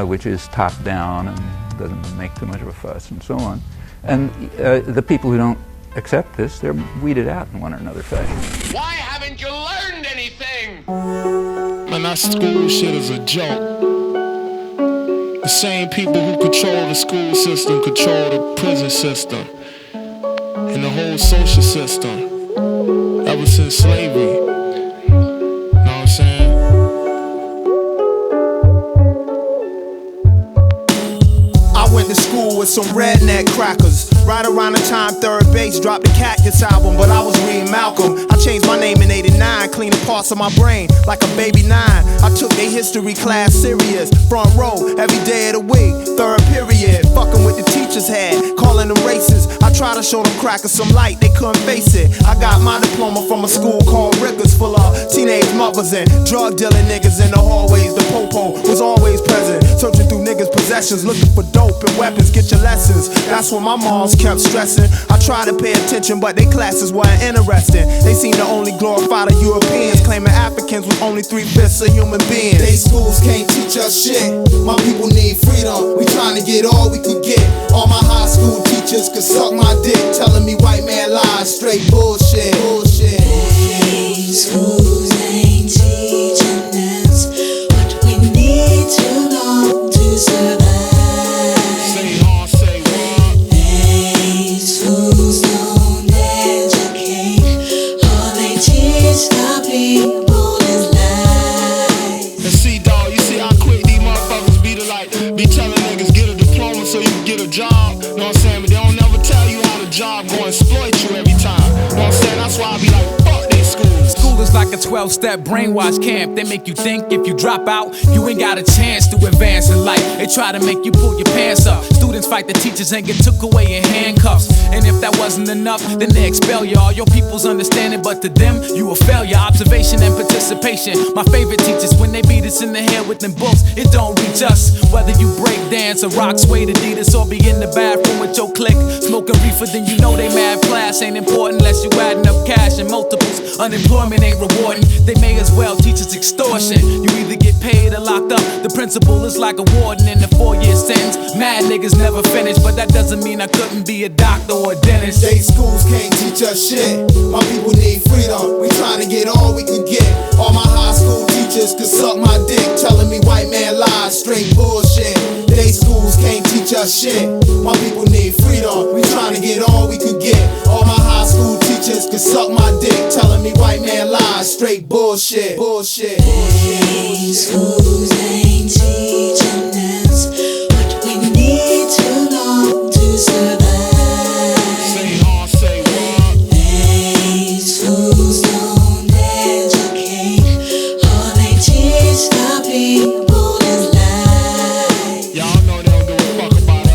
Speaker 17: which is top down and doesn't make too much of a fuss and so on. And the people who don't accept this, they're weeded out in one or another fashion.
Speaker 7: Why haven't you learned anything?
Speaker 9: Man, that school shit is a joke. The same people who control the school system control the prison system and the whole social system ever since slavery.
Speaker 8: To school with some redneck crackers. Right around the time Third Base dropped the Cactus album, but I was reading Malcolm. I changed my name in '89, cleaning parts of my brain like a baby 9. I took their history class serious, front row every day of the week. Third period, fucking with the teacher's head, calling them racist. I Try to show them crackers some light, they couldn't face it. I got my diploma from a school called Rickers, full of teenage mothers and drug dealing niggas in the hallways. The popo was always present, searching through niggas' possessions, looking for dope and weapons. Get your lessons. That's what my moms kept stressing. I tried to pay attention, but their classes weren't interesting. They seem to only glorify the Europeans, claiming Africans was only 3/5 of human beings.
Speaker 28: They schools can't teach us shit. My people need freedom. We trying to get all we could get. All my high school teachers could suck my dick, telling me white man lies, straight bullshit. Bullshit.
Speaker 11: Hey, schools ain't teaching us what we need to know to survive. Hey, schools don't educate. All they teach the people is lies.
Speaker 9: And see, dawg, you see how quick these motherfuckers be telling niggas get a diploma so you can get a job. Know what I'm saying? But they don't never tell you how the job go exploit you every time. Know what I'm saying? That's why I be like, fuck they schools.
Speaker 2: School is like a 12-step brainwash camp. They make you think if you drop out, you ain't got a chance to advance in life. They try to make you pull your pants up. Students fight the teachers and get took away in handcuffs. And if that wasn't enough, then they expel you. All your people's understanding, but to them, you a failure. Observation and participation. My favorite teachers, when they beat us in the head with them books, it don't reach us. Whether you break dance or rock, sway Adidas, or be in the bathroom with your clique, smoking reefer, then you know they mad. Class ain't important unless you adding up cash and multiples. Unemployment ain't rewarding. They may as well teach us extortion. You either get paid or locked up. The principal is like a warden in the 4-year sentence. Mad niggas never finish, but that doesn't mean I couldn't be a doctor or a dentist.
Speaker 28: State schools can't teach us shit. My people need freedom. We trying to get all we can get. All my high school teachers could suck my dick, telling me white man lies, straight bullshit. State schools can't teach us shit. My people need freedom. We trying to get all we could get. All my high school teachers could suck my dick, telling me white man lies, straight bullshit. Bullshit.
Speaker 11: Hey, schools ain't teaching us what we need to know to survive. Hey, schools don't educate. All they teach the people is lies.
Speaker 9: Y'all know they don't give a fuck about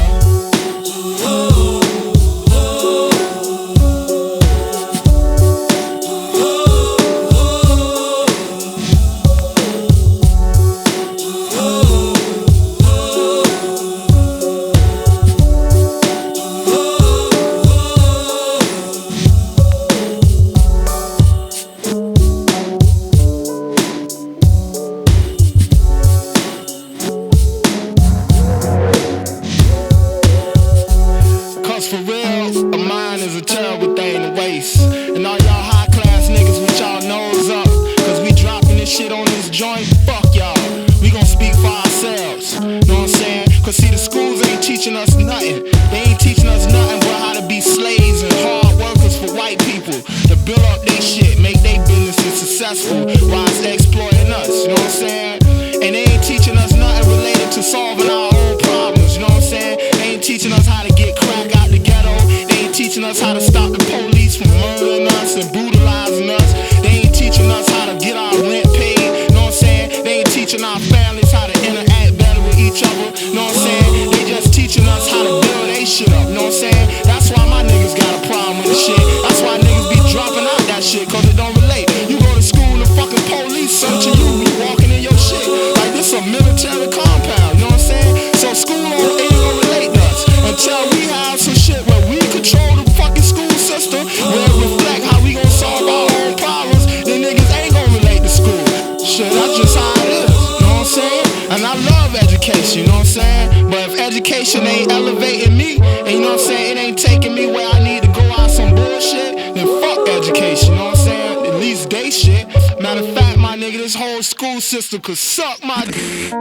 Speaker 9: for real, a mind is a terrible thing to waste. And all y'all high class niggas with y'all nose up, cause we dropping this shit on this joint, fuck y'all. We gon' speak for ourselves, know what I'm saying? Cause see the schools ain't teaching us nothing. They ain't teaching us nothing but how to be slaves and hard workers for white people, to build up they shit, make they businesses successful, whilst they exploiting us, you know what I'm saying? And they ain't teaching us nothing related to solving our own problems, you know what I'm saying? They ain't teaching us how to get crack out the ghetto. They ain't teaching us how to stop the police from murdering us and brutalizing us. They ain't teaching us how to get our rent paid, you know what I'm saying? They ain't teaching our families how to interact better with each other, you know what I'm saying? They just teaching us how to build they shit up, you know what I'm saying? That's why my niggas got a problem with the shit. That's why niggas be dropping out that shit, cause it don't relate. You go to school and the fucking police searching you, you walking in your shit like this a military compound, you know what I'm saying? So school ain't gonna relate to us until we have some shit where we control the fucking school system, where it reflect how we gon' solve our own problems. Then niggas ain't gonna relate to school. Shit, that's just how it is, you know what I'm saying? And I love education, you know what I'm saying? But if education ain't elevating me, and you know what I'm saying, it ain't taking me where I need to go out some bullshit, then fuck education, you know what I'm saying? At least they shit. Matter of fact, my nigga, this whole school system could suck my dick.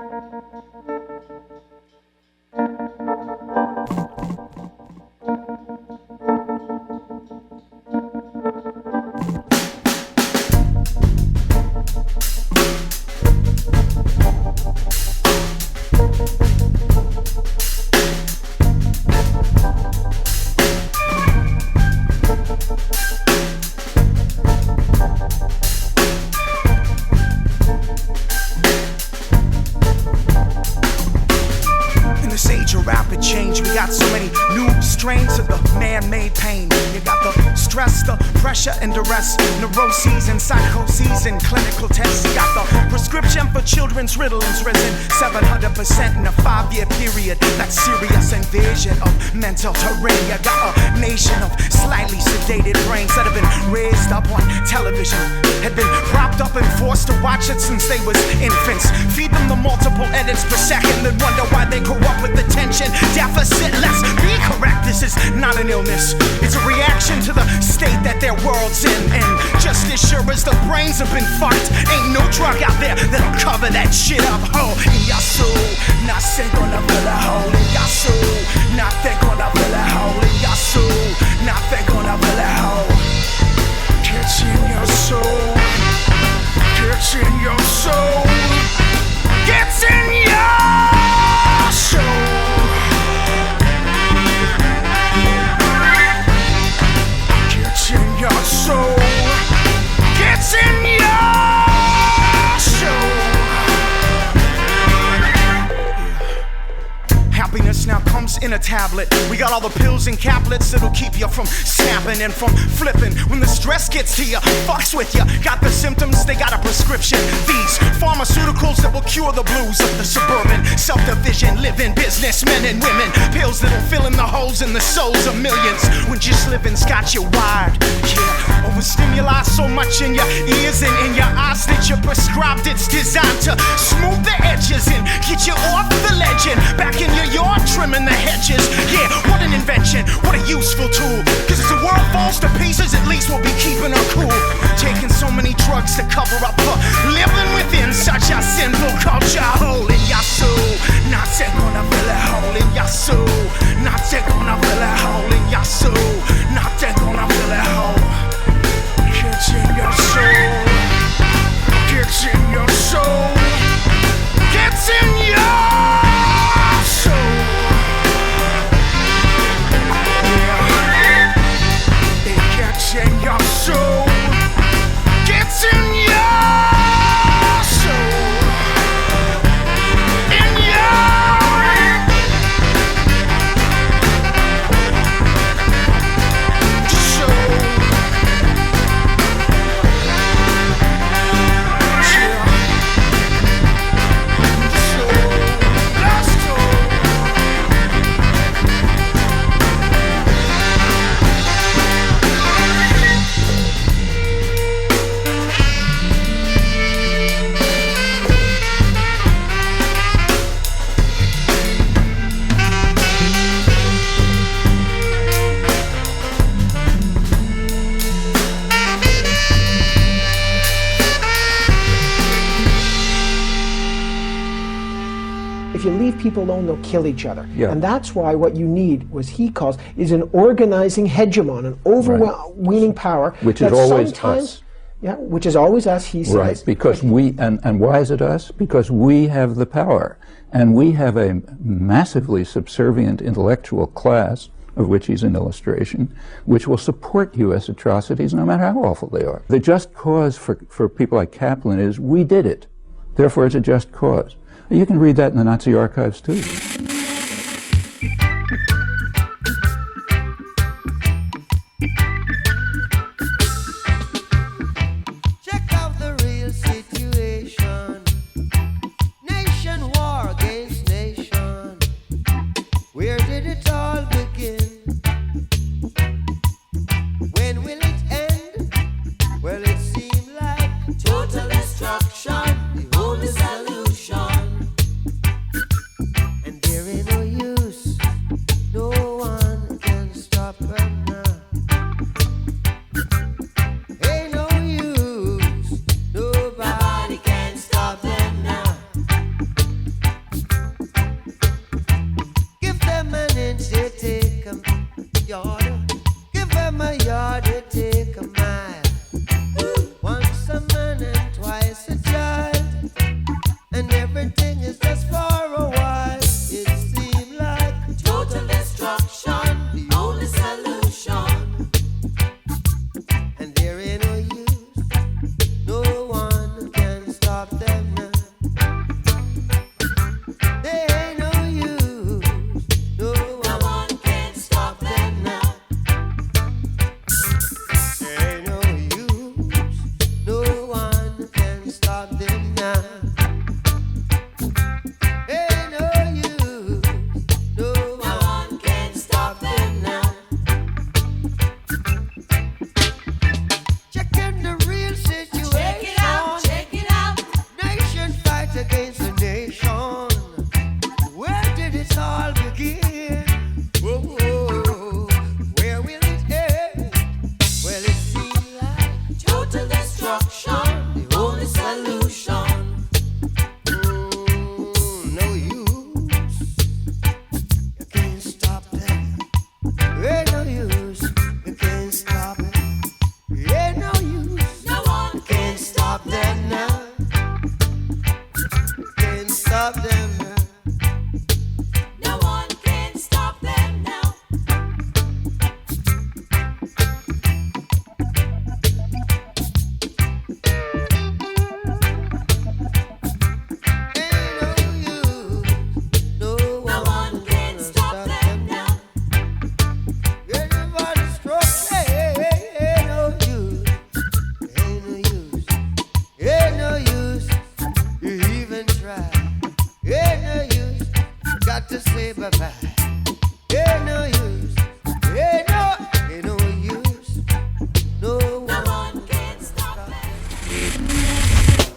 Speaker 13: man-made pain. You got the stress, the pressure and duress, neuroses and psychoses and clinical tests. You got the prescription for children's riddles risen 700% in a 5-year period. That's serious invasion of mental terrain. You got a nation of slightly sedated brains that have been raised up on television, had been propped up and forced to watch it since they was infants. Feed them the multiple edits per second and wonder why they grow up with attention deficit. Let's be correct, this is not an illness. It's a reaction to the state that their world's in. And just as sure as the brains have been fucked, ain't no drug out there that'll cover that shit up. Hole in your soul, nothing gonna fill a hole in your soul. Nothing gonna fill a hole in your soul. Nothing gonna fill a hole. It's in your soul. It's in your soul. It's in your soul. It's in your soul. It's in your soul. Happiness now comes in a tablet. We got all the pills and caplets that'll keep you from snapping and from flipping. When the stress gets to you, fucks with you. Got the symptoms, they got a prescription. These pharmaceuticals that will cure the blues of the suburban self-division, living businessmen and women. Pills that'll fill in the holes in the souls of millions. When just living's got you wired. Yeah, overstimulate so much in your ears and in your eyes that you're prescribed. It's designed to smooth the edges and get you off the legend. Back in your yard trimming the hedges. Yeah, what an invention, what a useful tool. Cause as the world falls to pieces, at least we'll be keeping her cool. Taking so many drugs to cover up for living within such a sinful culture. Hole in your soul, not gonna fill a hole in your soul. Not gonna fill a hole in your soul. Not gonna fill a hole. It's in your soul. It's in your soul. It's in your soul. It's in your soul. It's in your soul. In your soul.
Speaker 14: If you leave people alone, they'll kill each other.
Speaker 20: Yeah.
Speaker 14: And that's why what you need, was he calls, is an organizing hegemon, an overweening power.
Speaker 20: Which is always us.
Speaker 14: Yeah, which is always us, he says.
Speaker 20: Right, because we, and why is it us? Because we have the power. And we have a massively subservient intellectual class, of which he's an illustration, which will support U.S. atrocities no matter how awful they are. The just cause for people like Kaplan is, we did it. Therefore, it's a just cause. You can read that in the Nazi archives, too.
Speaker 28: Check out the real situation. Nation war against nation. Where did it all begin? When will it end? Well, it seemed like total destruction, the only solution. And there ain't no use, no one can stop her now. Ain't no use, nobody can stop them now. Give them an inch, they take a yard. Give them a yard, they take a mile. Once a man and twice a child, and everything is just for a while. It seemed like total destruction, the only solution. And there ain't no use, no one can stop them now. There ain't no use, no one can stop them now.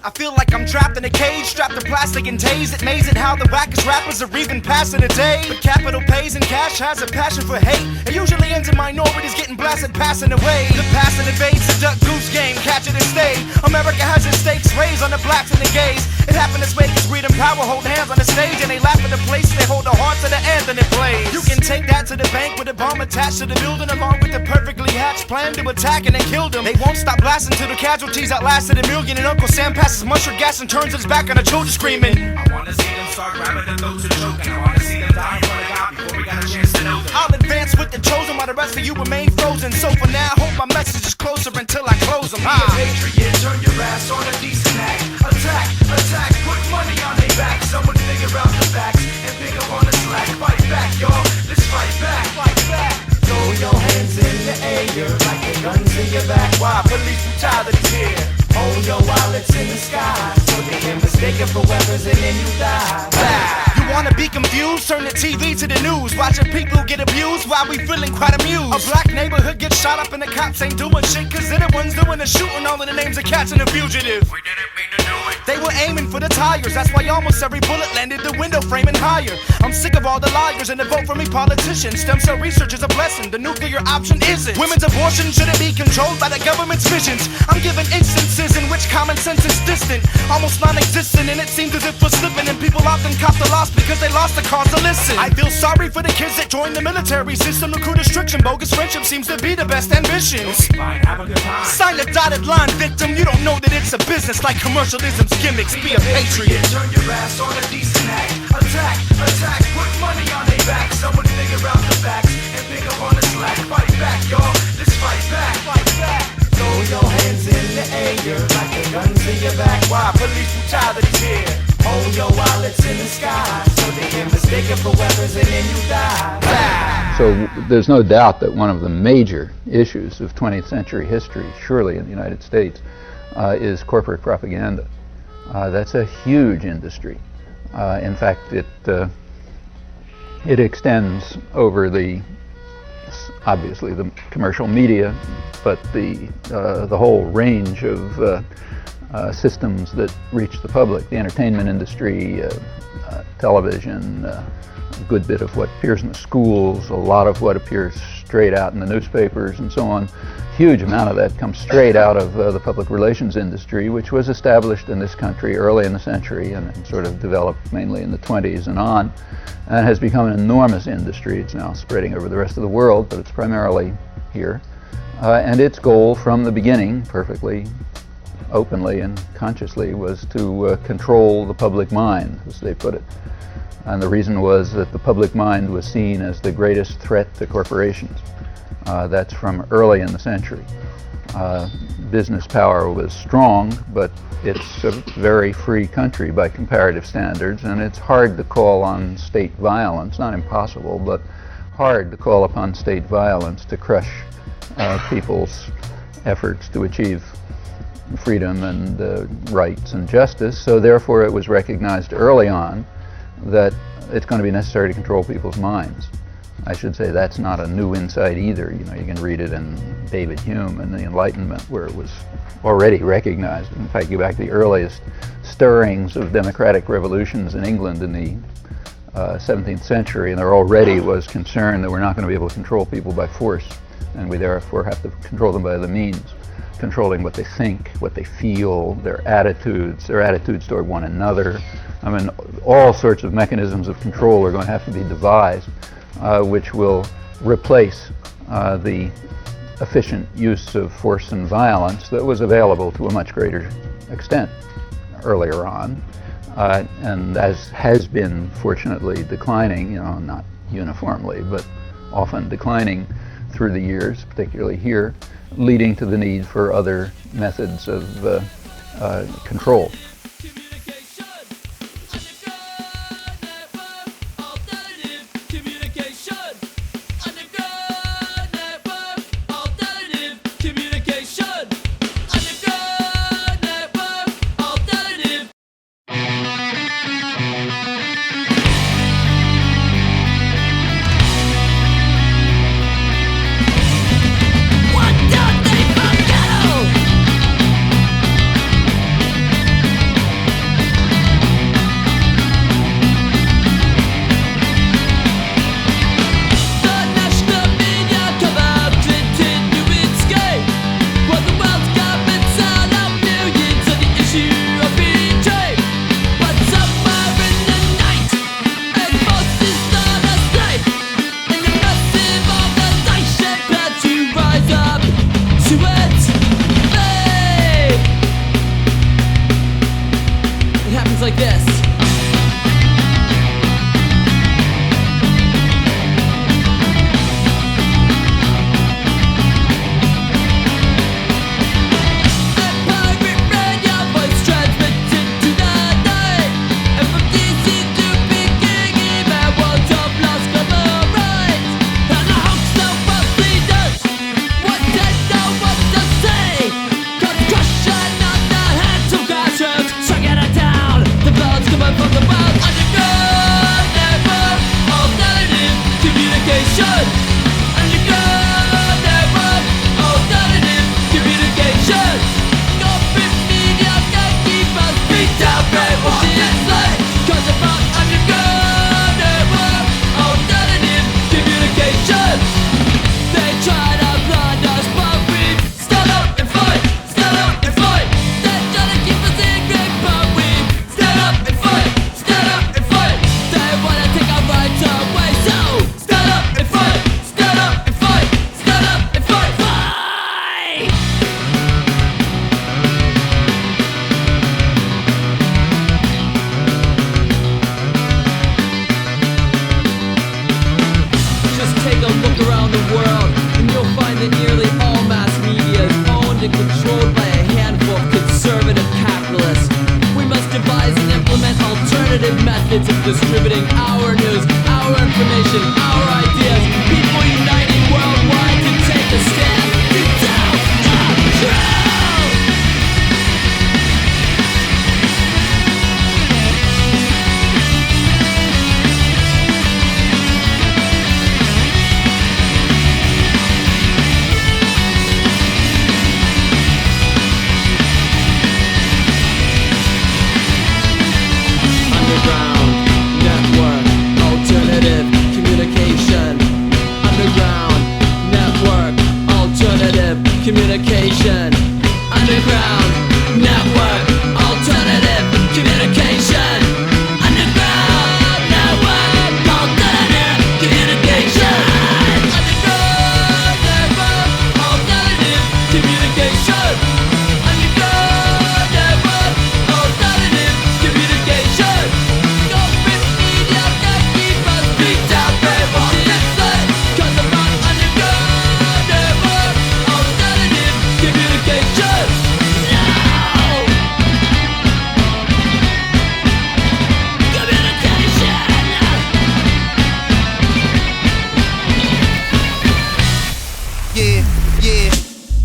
Speaker 13: I feel like I'm trapped in a cage, strapped to plastic and tased. It mazed at how the wackest rappers are even passing a day. But capital pays and cash has a passion for hate. It usually ends in minorities getting blasted, passing away. The past and invades the duck goose game, catch it and stay. America has its stakes raised on the blacks and the gays. It happened this way cause greed and power hold hands on the stage, and they laugh at the place they hold the hearts of the anthem it plays. You can take that to the bank with a bomb attached to the building, along with the perfectly hatched plan to attack and then kill them. They won't stop blasting till the casualties outlasted a million, and Uncle Sam passes mustard gas and turns his back on the children screaming.
Speaker 2: I wanna see them start grabbing their throats and choking. I wanna see them die in front of God before we got a chance to know them.
Speaker 13: I'll advance with the chosen while the rest of you remain frozen. So for now, hope my message is closer until I close them.
Speaker 2: Be a patriot, turn your ass on a decent act. Attack, attack, put money on their back. Someone figure out the facts and pick up on the slack. Fight back, y'all, let's fight back. Fight back. Throw your hands in the air like your guns in your back. Why? Police brutality here. Hold your wallets in the sky so they can mistake it for weapons and then you die.
Speaker 13: You wanna be confused? Turn the TV to the news. Watching people get abused while we feeling quite amused. A black neighborhood gets shot up and the cops ain't doing shit, cause they're the ones doing the shooting, all in the names of catching a fugitive.
Speaker 2: We didn't mean to do it.
Speaker 13: They were aiming for the tires, that's why almost every bullet landed the window frame and higher. I'm sick of all the liars and the vote for me politicians. Stem cell research is a blessing, the nuclear option isn't. Women's abortion shouldn't be controlled by the government's visions. I'm giving instances in which common sense is distant, almost non-existent, and it seems as if we're slipping, and people often cop the loss because they lost the cause to listen. I feel sorry for the kids that joined the military system. The crew restriction, bogus friendship seems to be the best ambitions.
Speaker 2: Fine, have a good time.
Speaker 13: Sign the dotted line, victim. You don't know that it's a business like commercialism's gimmicks. Be a patriot.
Speaker 2: Turn your ass on a decent act. Attack, attack, put money on their back. Someone figure out the facts and pick up on the slack. Fight back, y'all, let's fight back.
Speaker 13: Fight back.
Speaker 2: Throw your hands in the air like your guns in your back.
Speaker 13: Why? Police brutality here.
Speaker 2: Hold your wallets in the sky so they can mistake it for weapons and then you die.
Speaker 20: So there's no doubt that one of the major issues of 20th century history, surely in the United States, is corporate propaganda. That's a huge industry. In fact, it extends over obviously the commercial media, but the whole range of systems that reach the public, the entertainment industry, television, a good bit of what appears in the schools, a lot of what appears straight out in the newspapers and so on. Huge amount of that comes straight out of the public relations industry, which was established in this country early in the century and sort of developed mainly in the 20s and on, and has become an enormous industry. It's now spreading over the rest of the world, but it's primarily here. And its goal from the beginning, perfectly openly and consciously, was to control the public mind, as they put it. And the reason was that the public mind was seen as the greatest threat to corporations. That's from early in the century. Business power was strong, but it's a very free country by comparative standards, and it's hard to call on state violence, not impossible, but hard to call upon state violence to crush people's efforts to achieve freedom and rights and justice. So therefore it was recognized early on that it's going to be necessary to control people's minds. I should say that's not a new insight either. You know, you can read it in David Hume and the Enlightenment, where it was already recognized. In fact, go back to the earliest stirrings of democratic revolutions in England in the 17th century, and there already was concern that we're not going to be able to control people by force, and we therefore have to control them by other means, controlling what they think, what they feel, their attitudes toward one another. I mean, all sorts of mechanisms of control are going to have to be devised, which will replace the efficient use of force and violence that was available to a much greater extent earlier on, and as has been fortunately declining, you know, not uniformly, but often declining through the years, particularly here, leading to the need for other methods of control.
Speaker 29: communication. Underground network, alternative communication. Underground network, alternative communication. Underground network, alternative communication. Underground network, alternative communication. Government media that keep us beat out, brainwashed, 'cause I'm on underground network, alternative communication.
Speaker 8: Yeah, yeah.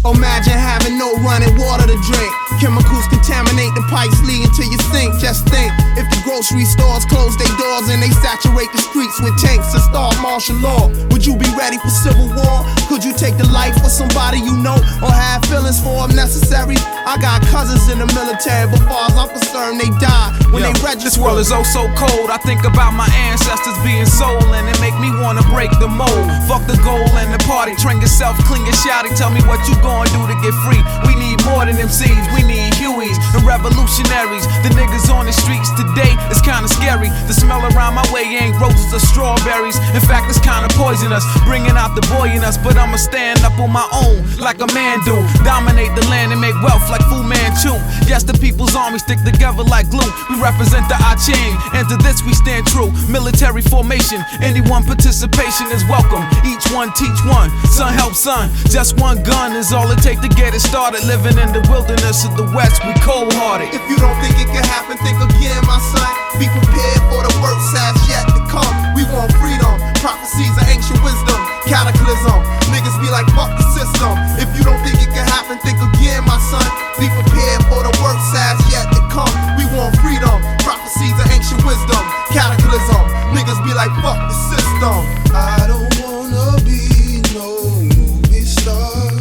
Speaker 8: Imagine having no running water to drink. Chemicals contaminate the pipes leading to your sink. Just think, if the grocery stores close their doors and they saturate the streets with tanks and start martial law, would you be ready for civil war? Could you take the life of somebody you know or have feelings for if necessary? I got cousins in the military, but far as I'm concerned, they die when they register.
Speaker 2: This world is oh so cold. I think about my ancestors being sold, and it make me wanna break the mold. Fuck the goal and the party. Train yourself, clean your shouty. Tell me what you gonna do to get free. We need more than MCs. We need Hueys and revolutionaries. The niggas on the streets today is kinda scary. The smell around my way ain't roses or strawberries. In fact, it's kinda poisonous, bringing out the boy in us. But I'ma stand up on my own like a man do. Dominate the land and make wealth like Fu Manchu. Yes, the people's army stick together like glue. We represent the I Ching, and to this we stand true. Military formation, anyone participation is welcome. Each one teach one, son help son. Just one gun is all it take to get it started. Living in the wilderness of the West, we cold-hearted.
Speaker 8: If you don't think it can happen, think again, my son. Be prepared for the worst has yet to come. We want freedom, prophecies of ancient wisdom, cataclysm. Niggas be like, fuck the system. If you don't think it can happen, think again, my son. Be prepared for the worst has yet to come. We want freedom, prophecies of ancient wisdom, cataclysm. Niggas be like, fuck the system. I don't wanna be no movie star.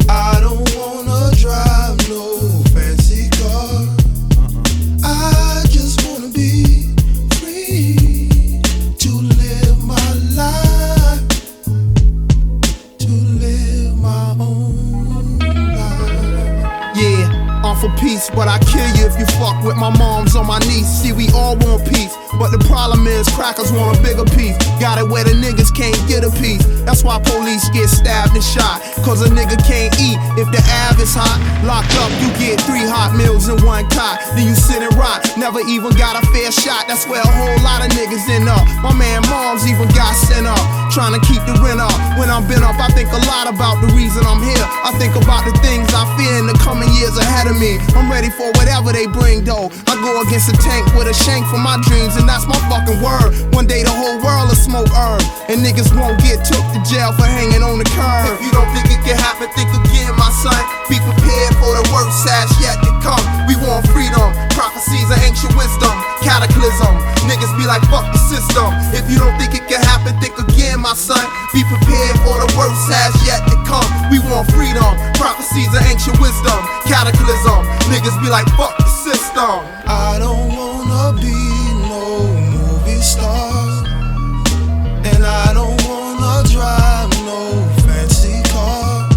Speaker 8: I don't wanna drive no fancy car. I just wanna be free to live my life, to live my own life. Yeah, I'm for peace, but I kill you if you fuck with my moms on my knees. See, we all want peace, but the problem is crackers want a bigger piece. Got it where the niggas can't get a piece. That's why police get stabbed and shot, cause a nigga can't eat if the av is hot. Locked up, you get 3 hot meals in one cot. Then you sit and rot, never even got a fair shot. That's where a whole lot of niggas end up. My man moms even got sent up, trying to keep the rent up. When I'm been up, I think a lot about the reason I'm here. I think about the things I fear in the coming years ahead of me. I'm ready for whatever they bring though. I go against a tank with a shank for my dreams, and that's my fucking word. One day the whole world will smoke herb, and niggas won't get took to jail for hanging on the curb. If you don't think it can happen, think again, my son. Be prepared for the worst has yet to come. We want freedom, prophecies of ancient wisdom, cataclysm. Niggas be like, fuck the system. If you don't think it can happen, think again, my son. Be prepared for the worst has yet to come. We want freedom, prophecies of ancient wisdom, cataclysm. Niggas be like, fuck the system. I don't wanna be no movie star, and I don't wanna drive no fancy car.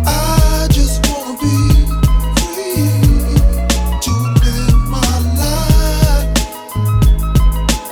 Speaker 8: I just wanna be free to live my life,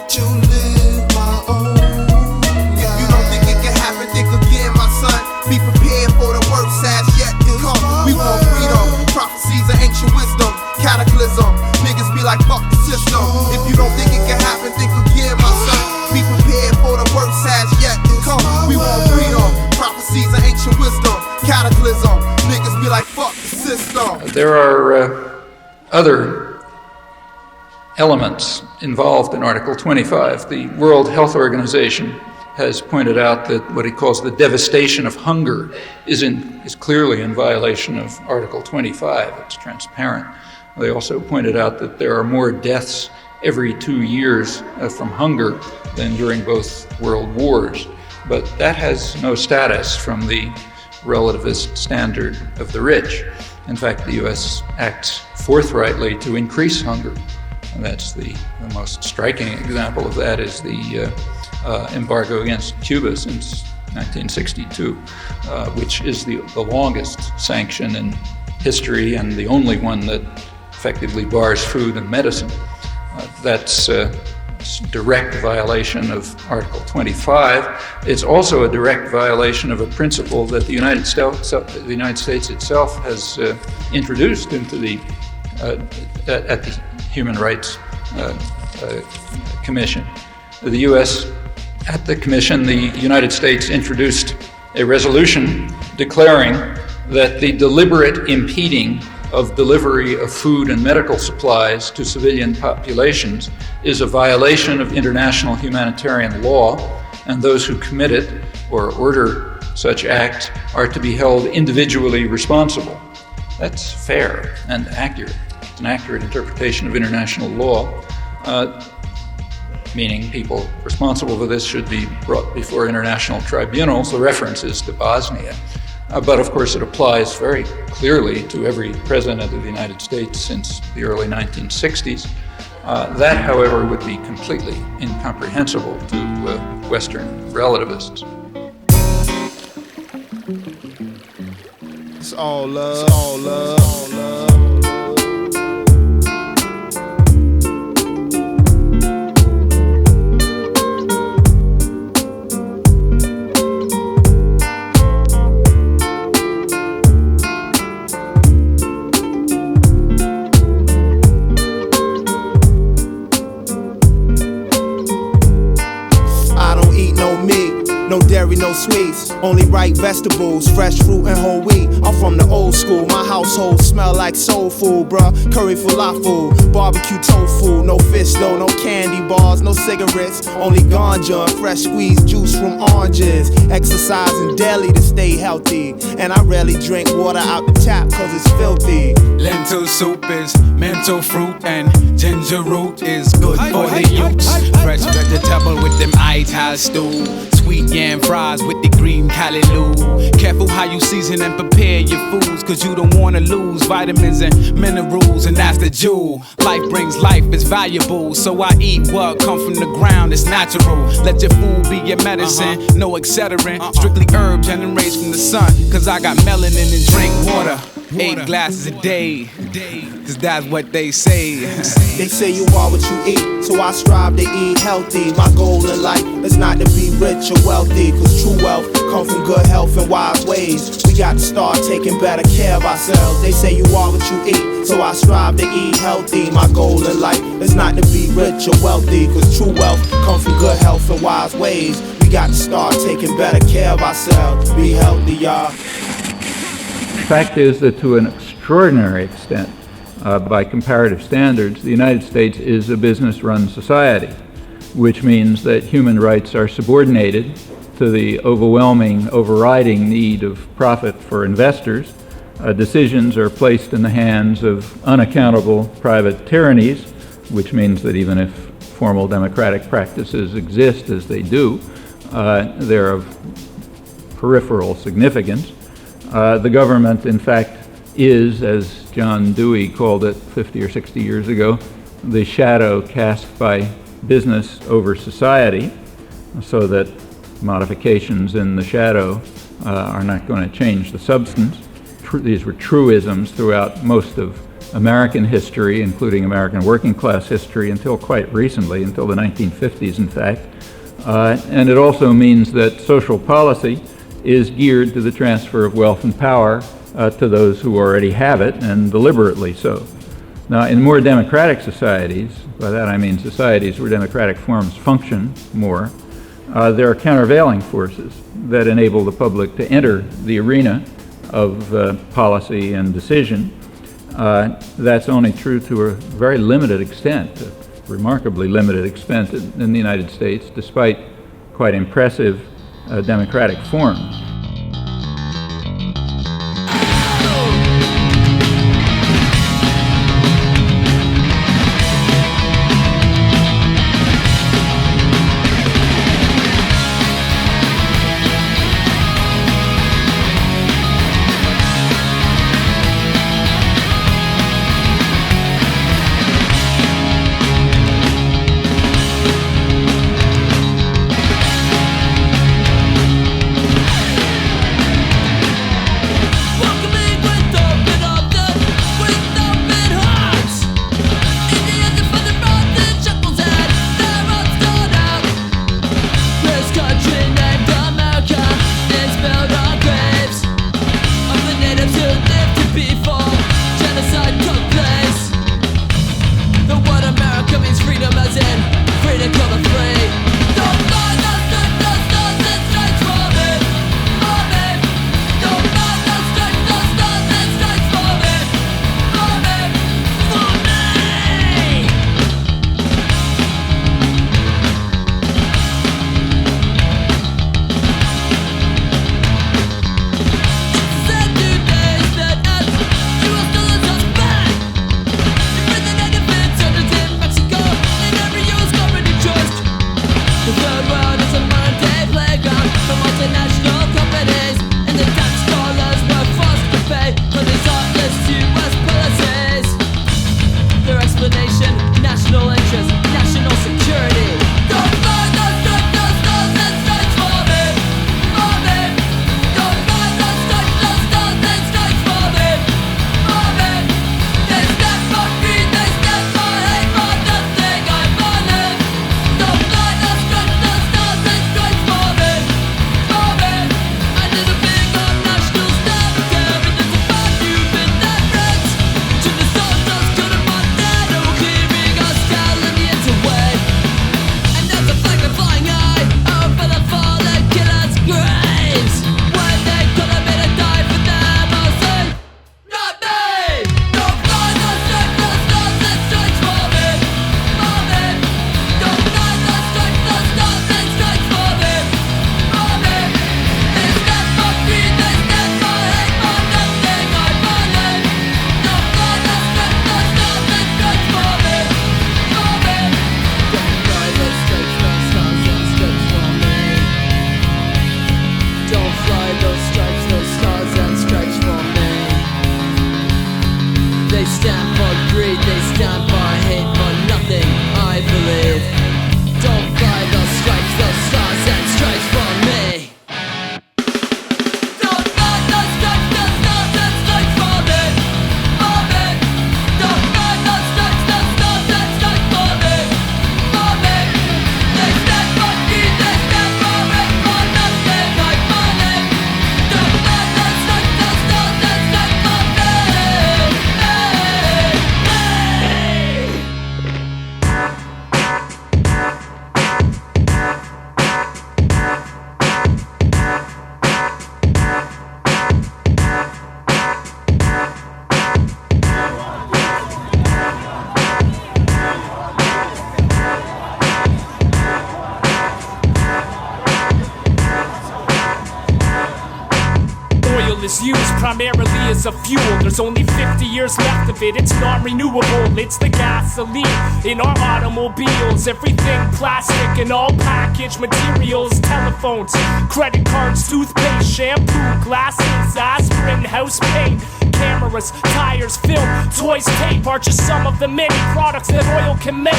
Speaker 8: to live my own life. If you don't think it can happen, think again, my son. Be prepared for the worst has yet to come. We want freedom, prophecies of ancient wisdom, cataclysm. Niggas be like, fuck the system. If you don't think it can happen, think again, my son. Be prepared for the worst has yet to come. We want freedom, prophecies of ancient wisdom, cataclysm. Niggas be like, fuck the system.
Speaker 17: There are other elements involved in Article 25. The World Health Organization has pointed out that what he calls the devastation of hunger is clearly in violation of Article 25. It's transparent. They also pointed out that there are more deaths every 2 years from hunger than during both world wars. But that has no status from the relativist standard of the rich. In fact, the U.S. acts forthrightly to increase hunger. And that's the most striking example of that is the embargo against Cuba since 1962, which is the longest sanction in history and the only one that effectively bars food and medicine. That's a direct violation of Article 25. It's also a direct violation of a principle that the United States itself has introduced into at the Human Rights Commission. At the Commission, the United States introduced a resolution declaring that the deliberate impeding of delivery of food and medical supplies to civilian populations is a violation of international humanitarian law, and those who commit it or order such acts are to be held individually responsible. That's fair and accurate. It's an accurate interpretation of international law, meaning people responsible for this should be brought before international tribunals. The reference is to Bosnia. But of course it applies very clearly to every president of the United States since the early 1960s. That, however, would be completely incomprehensible to Western relativists.
Speaker 8: It's all love, it's all love, all love. No dairy, no sweets, only ripe vegetables, fresh fruit and whole wheat. I'm from the old school, my household smell like soul food, bruh. Curry falafel, barbecue tofu, no fish though, no candy bars, no cigarettes, only ganja, fresh squeezed juice from oranges. Exercising daily to stay healthy, and I rarely drink water out the tap cause it's filthy.
Speaker 2: Lentil soup is mental fruit, and ginger root is good for the youths. Fresh vegetable with them ital stew, sweet yam fries with the green callaloo. Careful how you season and prepare your foods, cause you don't wanna lose vitamins and minerals, and that's the jewel. Life brings life, it's valuable, so I eat what come from the ground, it's natural. Let your food be your medicine, no accelerant. Strictly herb generates from the sun, cause I got melanin and drink water. 8 glasses a day, cause that's what they say.
Speaker 8: They say you are what you eat, so I strive to eat healthy. My goal in life is not to be rich or wealthy, cause true wealth comes from good health and wise ways. We got to start taking better care of ourselves. They say you are what you eat, so I strive to eat healthy. My goal in life is not to be rich or wealthy, cause true wealth comes from good health and wise ways. We got to start taking better care of ourselves. Be healthy, y'all.
Speaker 17: The fact is that to an extraordinary extent, by comparative standards, the United States is a business-run society, which means that human rights are subordinated to the overwhelming, overriding need of profit for investors. Decisions are placed in the hands of unaccountable private tyrannies, which means that even if formal democratic practices exist as they do, they're of peripheral significance. The government, in fact, is, as John Dewey called it 50 or 60 years ago, the shadow cast by business over society, so that modifications in the shadow are not going to change the substance. These were truisms throughout most of American history, including American working class history, until quite recently, until the 1950s, in fact. And it also means that social policy is geared to the transfer of wealth and power to those who already have it, and deliberately so. Now, in more democratic societies, by that I mean societies where democratic forms function more, there are countervailing forces that enable the public to enter the arena of policy and decision. That's only true to a very limited extent, a remarkably limited extent in the United States, despite quite impressive democratic forms.
Speaker 10: greed, they stand for hate, for nothing, I believe. Don't fly those stripes, those stars and stripes for me. Don't fly those stripes, those stars and stripes for me, for me. Don't fly those stripes, those stars and stripes for me, for me. They stand for greed, they stand for hate, for nothing, I believe. Don't fly those stripes, those stars and stripes for me.
Speaker 6: Oil is used primarily as a fuel. There's only 50 years left of it. It's non-renewable. It's the gasoline in our automobiles. Everything plastic and all packaged materials. Telephones, credit cards, toothpaste, shampoo, glasses, aspirin, house paint, cameras, tires, film, toys, tape are just some of the many products that oil can make.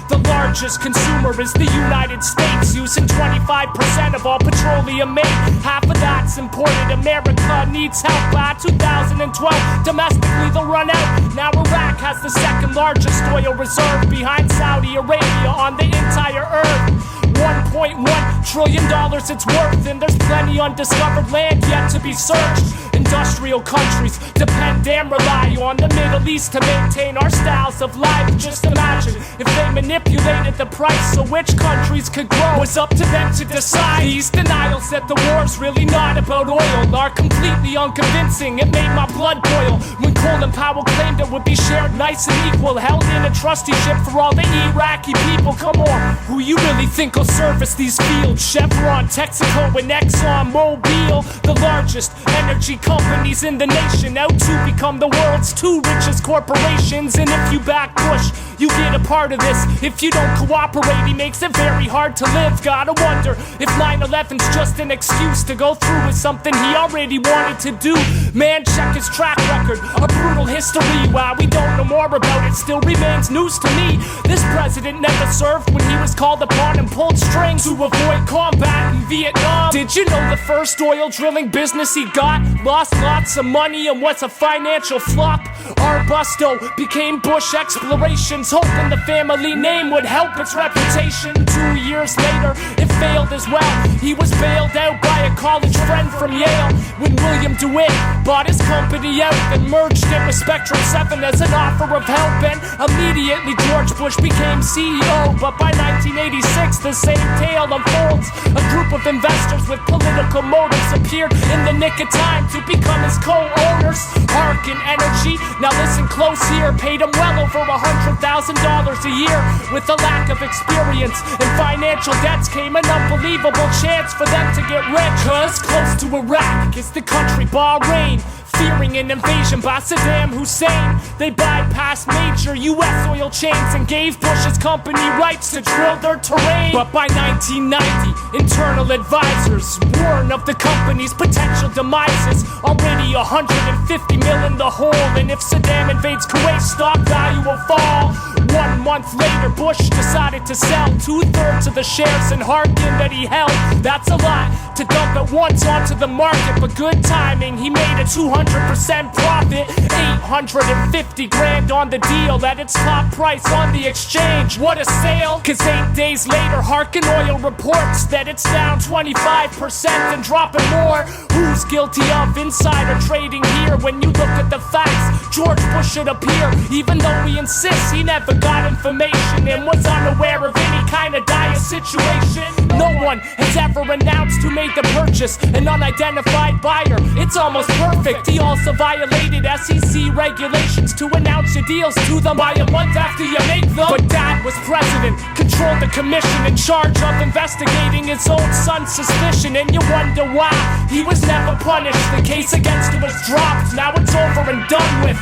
Speaker 6: The largest consumer is the United States, using 25% of all petroleum made. Half of that's imported. America needs help. By 2012, domestically they'll run out. Now Iraq has the second largest oil reserve, behind Saudi Arabia on the entire earth. $1.1 trillion it's worth, and there's plenty undiscovered land yet to be searched. Industrial countries depend and rely on the Middle East to maintain our styles of life. Just imagine if they manipulated the price so which countries could grow. It's up to them to decide. These denials that the war's really not about oil are completely unconvincing. It made my blood boil when Colin Powell claimed it would be shared nice and equal, held in a trusteeship for all the Iraqi people. Come on, who you really think will service these fields? Chevron, Texaco, and Exxon Mobil, the largest energy companies in the nation, out to become the world's two richest corporations. And if you back Bush, you get a part of this. If you don't cooperate, he makes it very hard to live. Gotta wonder if 9/11's just an excuse to go through with something he already wanted to do. Man, check his track record, a brutal history. While we don't know more about it, still remains news to me. This president never served when he was called upon and pulled strings to avoid combat in Vietnam. Did you know the first oil drilling business he got lost lots of money and was a financial flop? Arbusto became Bush Explorations, hoping the family name would help its reputation. 2 years later, it failed as well. He was bailed out by a college friend from Yale when William DeWitt bought his company out and merged it with Spectrum 7 as an offer of help. And immediately George Bush became CEO. But by 1986, the same tale unfolds. A group of investors with political motives appeared in the nick of time to become his co-owners. Harkin Energy, now listen close here, paid him well over $100,000 a year. With a lack of experience and financial debts came an unbelievable chance for them to get rich. Cause close to Iraq is the country Bahrain, fearing an invasion by Saddam Hussein. They bypassed major U.S. oil chains and gave Bush's company rights to drill their terrain. But by 1990, internal advisors warn of the company's potential demises. Already 150 mil in the hole, and if Saddam invades Kuwait, stock value will fall. 1 month later, Bush decided to sell 2/3 of the shares in Harkin that he held. That's a lot to dump at once onto the market, but good timing. He made a 200% profit, 850 grand on the deal at its top price on the exchange. What a sale! Cause 8 days later, Harkin Oil reports that it's down 25% and dropping more. Who's guilty of insider trading here? When you look at the facts, George Bush should appear, even though he insists he never got information and was unaware of any kind of dire situation. No one has ever announced who made the purchase, an unidentified buyer. It's almost perfect. He also violated SEC regulations to announce your deals to them by a month after you make them. But Dad was president, controlled the commission, in charge of investigating his own son's suspicion. And you wonder why he was never punished. The case against him was dropped. Now it's over and done with.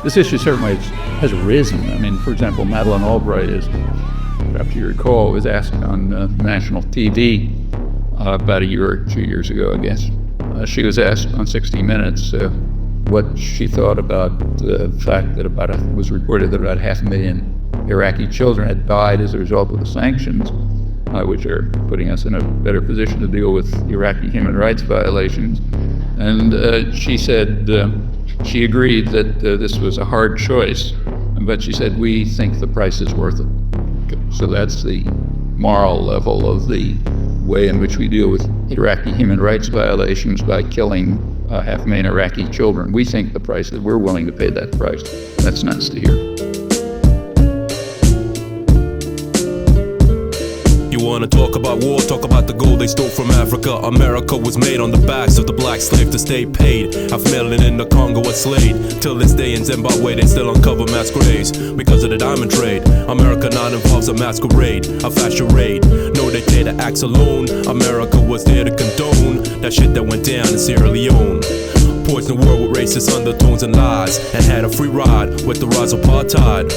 Speaker 17: This issue certainly has risen. I mean, for example, Madeleine Albright is, perhaps you recall, was asked on national TV about a year or 2 years ago, I guess. She was asked on 60 Minutes what she thought about the fact that it was reported that about 500,000 Iraqi children had died as a result of the sanctions, which are putting us in a better position to deal with Iraqi human rights violations. And she said she agreed that this was a hard choice, but she said, we think the price is worth it. So that's the moral level of the way in which we deal with Iraqi human rights violations by killing 500,000 Iraqi children. We think the price, that we're willing to pay that price. That's nice to hear.
Speaker 16: You wanna talk about war, talk about the gold they stole from Africa. America was made on the backs of the black slave to stay paid. 500,000 in the Congo enslaved. Till this day in Zimbabwe they still uncover mass graves because of the diamond trade. America not involves a masquerade, a fashion raid. No dictator acts alone. America was there to condone that shit that went down in Sierra Leone. Poison the world with racist undertones and lies, and had a free ride with the rise of apartheid.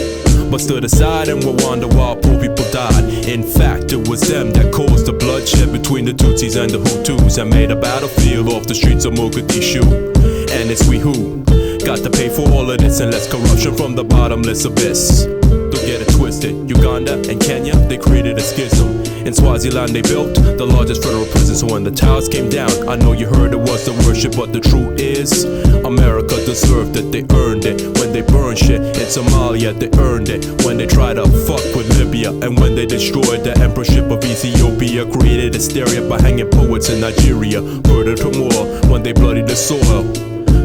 Speaker 16: But stood aside in Rwanda while poor people died. In fact, it was them that caused the bloodshed between the Tutsis and the Hutus, and made a battlefield off the streets of Mogadishu. And it's we who got to pay for all of this, and less corruption from the bottomless abyss. Don't get it twisted, Uganda and Kenya, they created a schism. In Swaziland they built the largest federal prison, so when the towers came down, I know you heard it was the worship, but the truth is, America deserved it, they earned it. When they burned shit in Somalia, they earned it. When they tried to fuck with Libya, and when they destroyed the emperorship of Ethiopia, created hysteria by hanging poets in Nigeria, murdered them all when they bloodied the soil,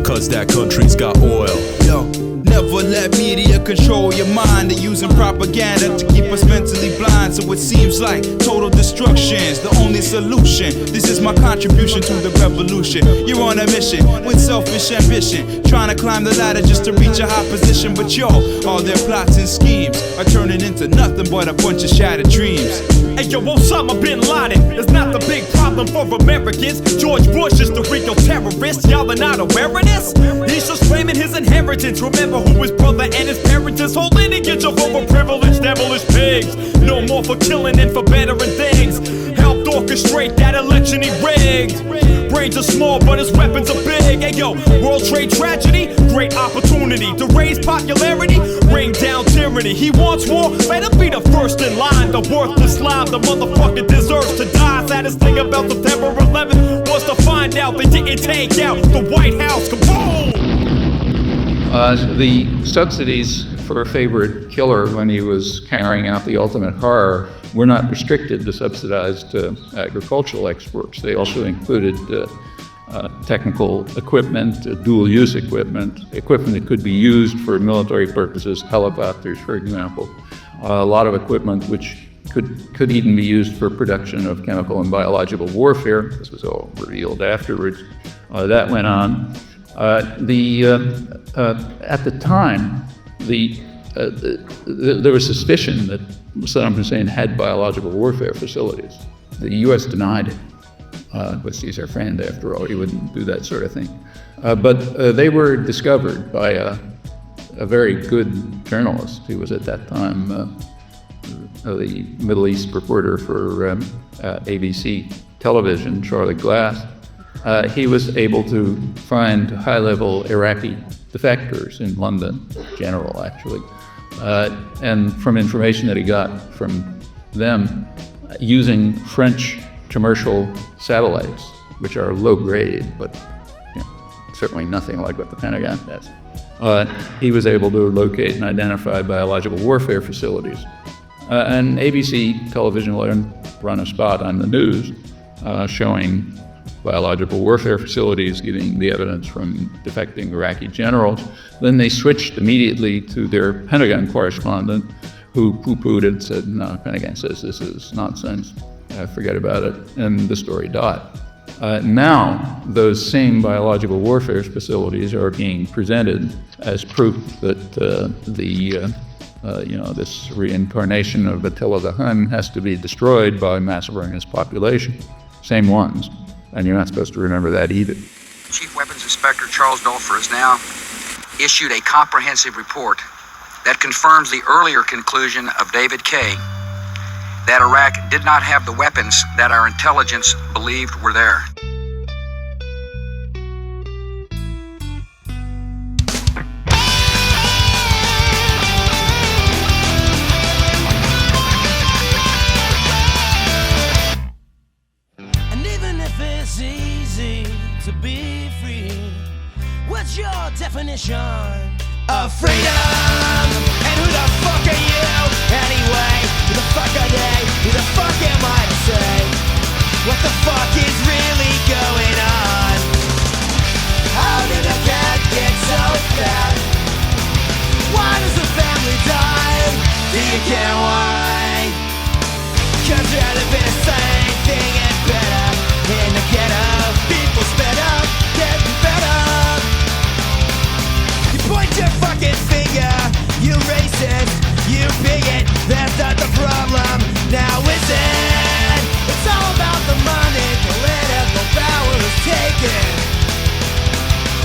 Speaker 16: cause that country's got oil.
Speaker 2: Yo, never let media control your mind. They're using propaganda to keep us mentally blind. So it seems like total destruction's the only solution. This is my contribution to the revolution. You're on a mission with selfish ambition, trying to climb the ladder just to reach a high position. But yo, all their plots and schemes are turning into nothing but a bunch of shattered dreams.
Speaker 18: Hey yo, Osama bin Laden is not the big problem for Americans. George Bush is the real terrorist. Y'all are not aware of this? He's just claiming his inheritance. Remember who his brother and his parents is. Whole lineage of overprivileged devilish pigs. No more for killing and for bettering things. Helped orchestrate that election he rigged. Brains are small but his weapons are big. Hey yo, World Trade tragedy, great opportunity to raise popularity, rain down tyranny. He wants war, let him be the first in line. The worthless slime, the motherfucker deserves to die. Saddest thing about September 11th was to find out they didn't take out the White House. Kaboom!
Speaker 17: The subsidies for a favorite killer when he was carrying out the ultimate horror were not restricted to subsidized agricultural exports. They also included technical equipment, dual-use equipment that could be used for military purposes, helicopters, for example. A lot of equipment which could even be used for production of chemical and biological warfare. This was all revealed afterwards. That went on. At the time, there was suspicion that Saddam Hussein had biological warfare facilities. The U.S. denied it. But he's our friend, after all. He wouldn't do that sort of thing. But they were discovered by a very good journalist who was at that time the Middle East reporter for ABC television, Charlie Glass. He was able to find high-level Iraqi defectors in London, general actually, and from information that he got from them, using French commercial satellites, which are low grade, but certainly nothing like what the Pentagon does. He was able to locate and identify biological warfare facilities. And ABC television let him run a spot on the news showing biological warfare facilities, getting the evidence from defecting Iraqi generals. Then they switched immediately to their Pentagon correspondent, who poo-pooed it and said, no, Pentagon says this is nonsense. Forget about it, and the story died. Now, those same biological warfare facilities are being presented as proof that this reincarnation of Attila the Hun has to be destroyed by massacring his population. Same ones, and you're not supposed to remember that either.
Speaker 21: Chief Weapons Inspector Charles Dolfer is now
Speaker 1: issued a comprehensive report that confirms the earlier conclusion of David Kay that Iraq did not have the weapons that our intelligence believed were there.
Speaker 10: And even if it's easy to be free, what's your definition of freedom? And who the fuck are you anyway? Who the fuck are they? Who the fuck am I to say? What the fuck is really going on? How did a cat get so fat? Why does the family die? Do you care why? 'Cause you'd rather been the same thing and better. In the ghetto, people sped up, getting better. You point your fucking finger, you racist, you bigot. That's not the problem, now is it? It's all about the money, political power is taken.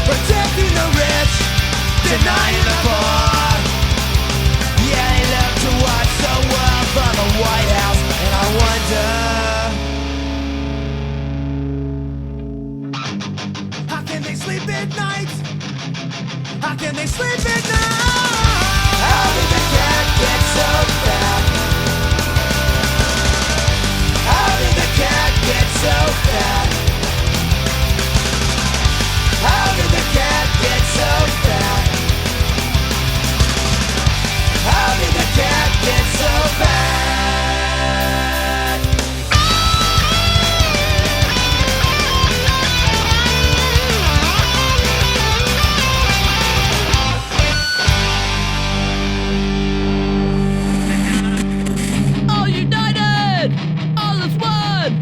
Speaker 10: Protecting the rich, denying the poor. Yeah, they love to watch the world from the White House, and I wonder, how can they sleep at night? How can they sleep at night? How did the cat get so fat? How did the cat get so fat? How did the cat get so fat? How did the cat get so fat?
Speaker 4: All united, all as one.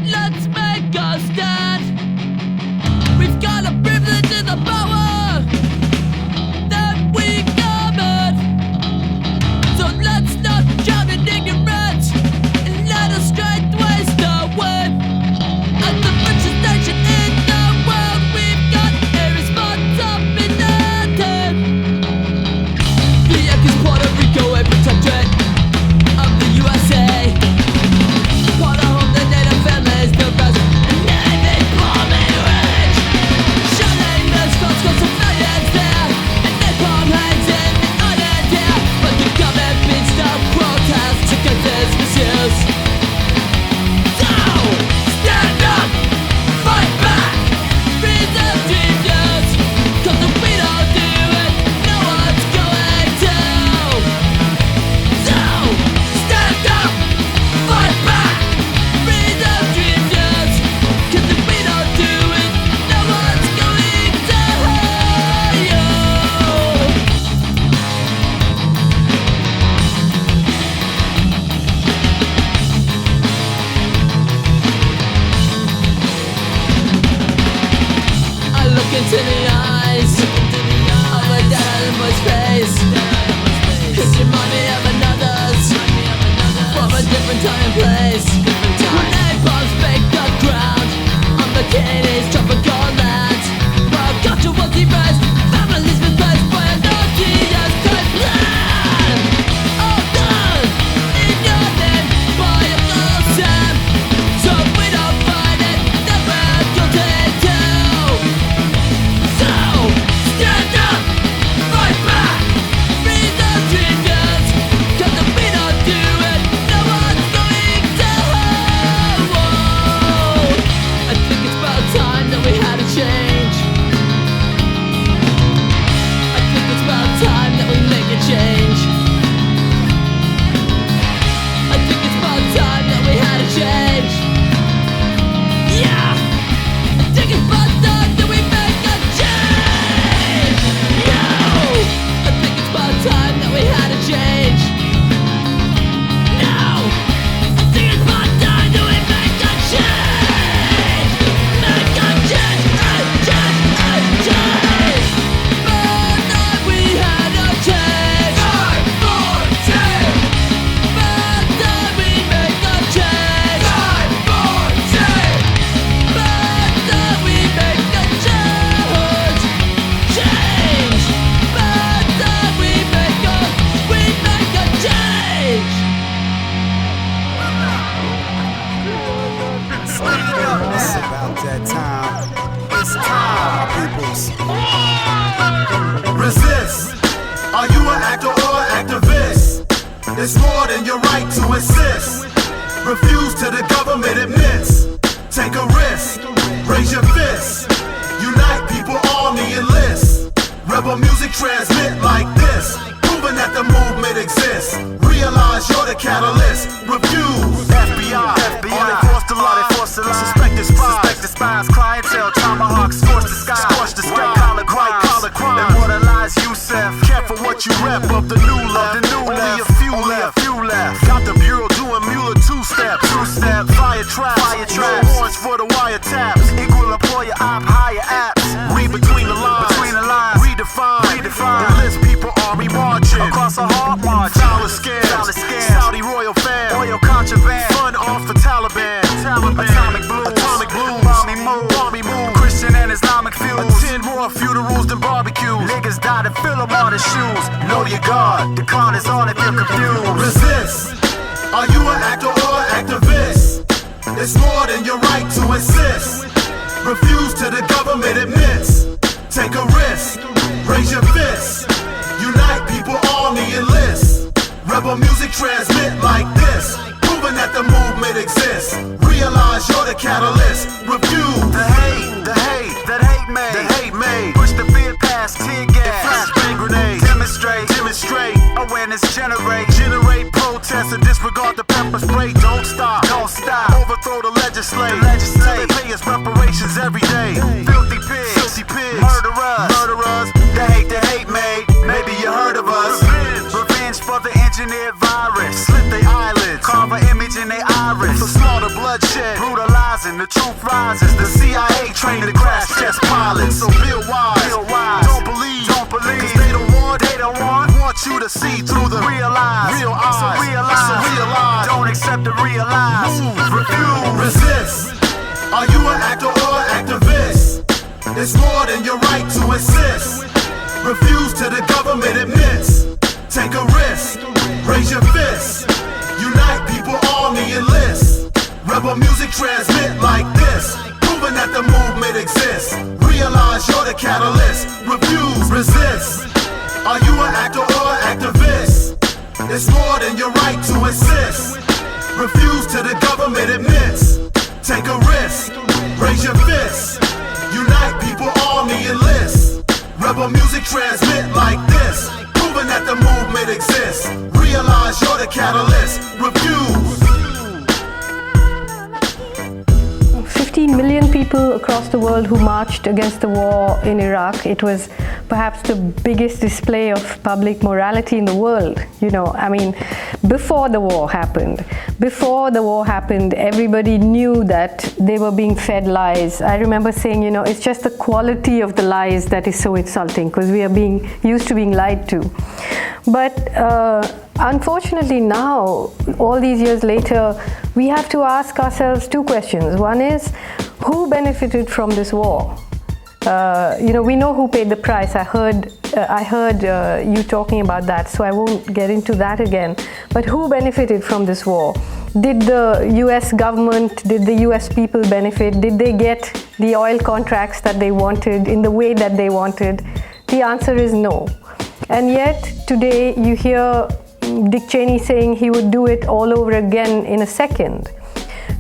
Speaker 4: Let's make a stand. We've got a privilege and the power that we covered. So let's not drown in ignorance and let us straight waste away. As the richest nation in the world, we've got a responsibility. The Yankees, Puerto Rico, a protectorate of the USA. Part of home, the native families, the best, and living bomb and rage. Shining the scars, cause civilians there, and they palm hands in the island here. But the government beats the protest against this misuse. So, stand up, fight back, freeze the teachers. Cause if we don't do it, no one's going to. So, stand up, fight back, freeze the teachers. Cause if we don't do it, no one's going to. I look into the eyes of a dead animal's face. It's remind me of another's from a different time and place. When napalms make the ground on bikinis, tropical lands, while culture was erased, families replaced by a Nazi-esque type plan. All done in your name by a Sam. So we don't find it, that we're guilty too. So, stand up, fight back, free the dreamers. 'Cause if we don't do it, no one's going to. I think it's about time
Speaker 5: It's more than your right to insist. Refuse to the government admits. Take a risk, raise your fist. Unite people, army enlist. Rebel music transmit like this, proving that the movement exists. Realize you're the catalyst. Refuse. FBI, on they force the line. Suspected spies, clientele, tomahawks, scorch the sky. White collar crime, immortalize Yusef. Careful what you rep of the new left. Only a few left. Got the bureau doing Mueller two-step. Fire trap. No warrants for the wiretaps. Equal employer op, higher apps. Read between the lines. Redefine. Enlist people, army marching across a hard march. Dollar scams. Saudi royal fam. Oil contraband. Fun off the Taliban. Atomic blooms. Balmy move. Christian and Islamic feuds. Attend more funerals than barbecues. Niggas died and fill them on his shoes. Know your God. Decline is on if you're confused. Resist. Are you an actor or an activist? It's more than your right to insist. Refuse to the government admits. Take a risk, raise your fist. Unite people, army enlist. Rebel music transmit like this, proving that the movement exists. Realize you're the catalyst. Refuse the hate made. Push the fear past, tear gas, flashbang grenades. Demonstrate, awareness generate protests and disregard the pepper spray. Don't stop, overthrow the legislature. Till they pay us reparations every day. Filthy pigs, murderers, the hate made. Maybe you heard of us. Revenge for the engineered virus. Slit their eyelids, carve an image in their iris. For slaughter, bloodshed, brutalizing, the truth rises. The CIA trained to crash test pilots. So build wise, don't believe, cause they don't want you to see through the real eyes. So realize, don't accept the realize. Refuse, resist. Are you an actor or an activist? It's more than your right to insist. Refuse to the government admits. Take a risk, raise your fist. Unite people, army enlist. Rebel music transmit like this, proving that the movement exists. Realize you're the catalyst. Refuse, resist. Are you an actor or an activist? It's more than your right to insist. Refuse to the government admits. Take a risk, raise your fist. Unite people, army enlist. Rebel music transmit like this, proving that the movement exists. Realize you're the catalyst. Refuse.
Speaker 12: 15 million people across the world who marched against the war in Iraq. It was perhaps the biggest display of public morality in the world. Before the war happened, everybody knew that they were being fed lies. I remember saying, it's just the quality of the lies that is so insulting, because we are being used to being lied to. But unfortunately now, all these years later, we have to ask ourselves two questions. One is, who benefited from this war? We know who paid the price. I heard you talking about that, so I won't get into that again. But who benefited from this war? Did the US government, did the US people benefit? Did they get the oil contracts that they wanted in the way that they wanted? The answer is no. And yet today you hear Dick Cheney saying he would do it all over again in a second.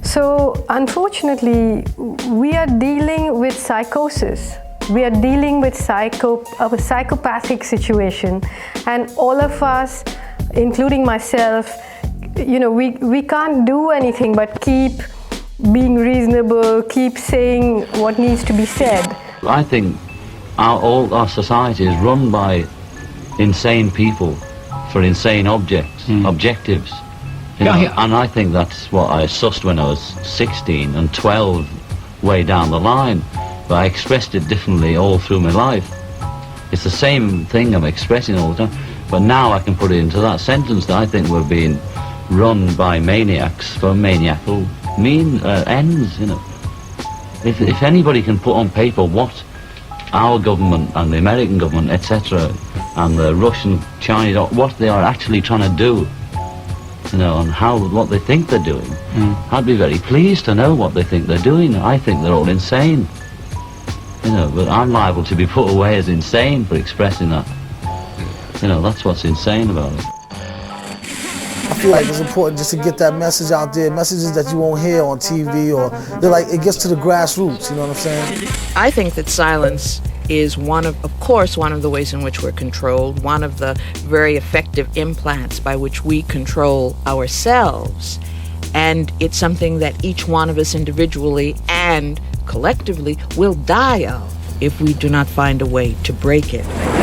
Speaker 12: So unfortunately, we are dealing with psychosis. We are dealing with a psychopathic situation, and all of us, including myself, we can't do anything but keep being reasonable, keep saying what needs to be said.
Speaker 21: I think all our society is run by insane people for insane objectives. And I think that's what I sussed when I was 16 and 12 way down the line, but I expressed it differently all through my life. It's the same thing I'm expressing all the time, but now I can put it into that sentence that I think we're being run by maniacs for maniacal ends, If anybody can put on paper what our government and the American government, etc., and the Russian, Chinese, what they are actually trying to do, and what they think they're doing, I'd be very pleased to know what they think they're doing. I think they're all insane, but I'm liable to be put away as insane for expressing that. That's what's insane about it.
Speaker 3: feel like it's important just to get that message out there, messages that you won't hear on TV, or they're like, it gets to the grassroots, you know what I'm saying?
Speaker 15: I think that silence is one of course, one of the ways in which we're controlled, one of the very effective implants by which we control ourselves. And it's something that each one of us individually and collectively will die of if we do not find a way to break it.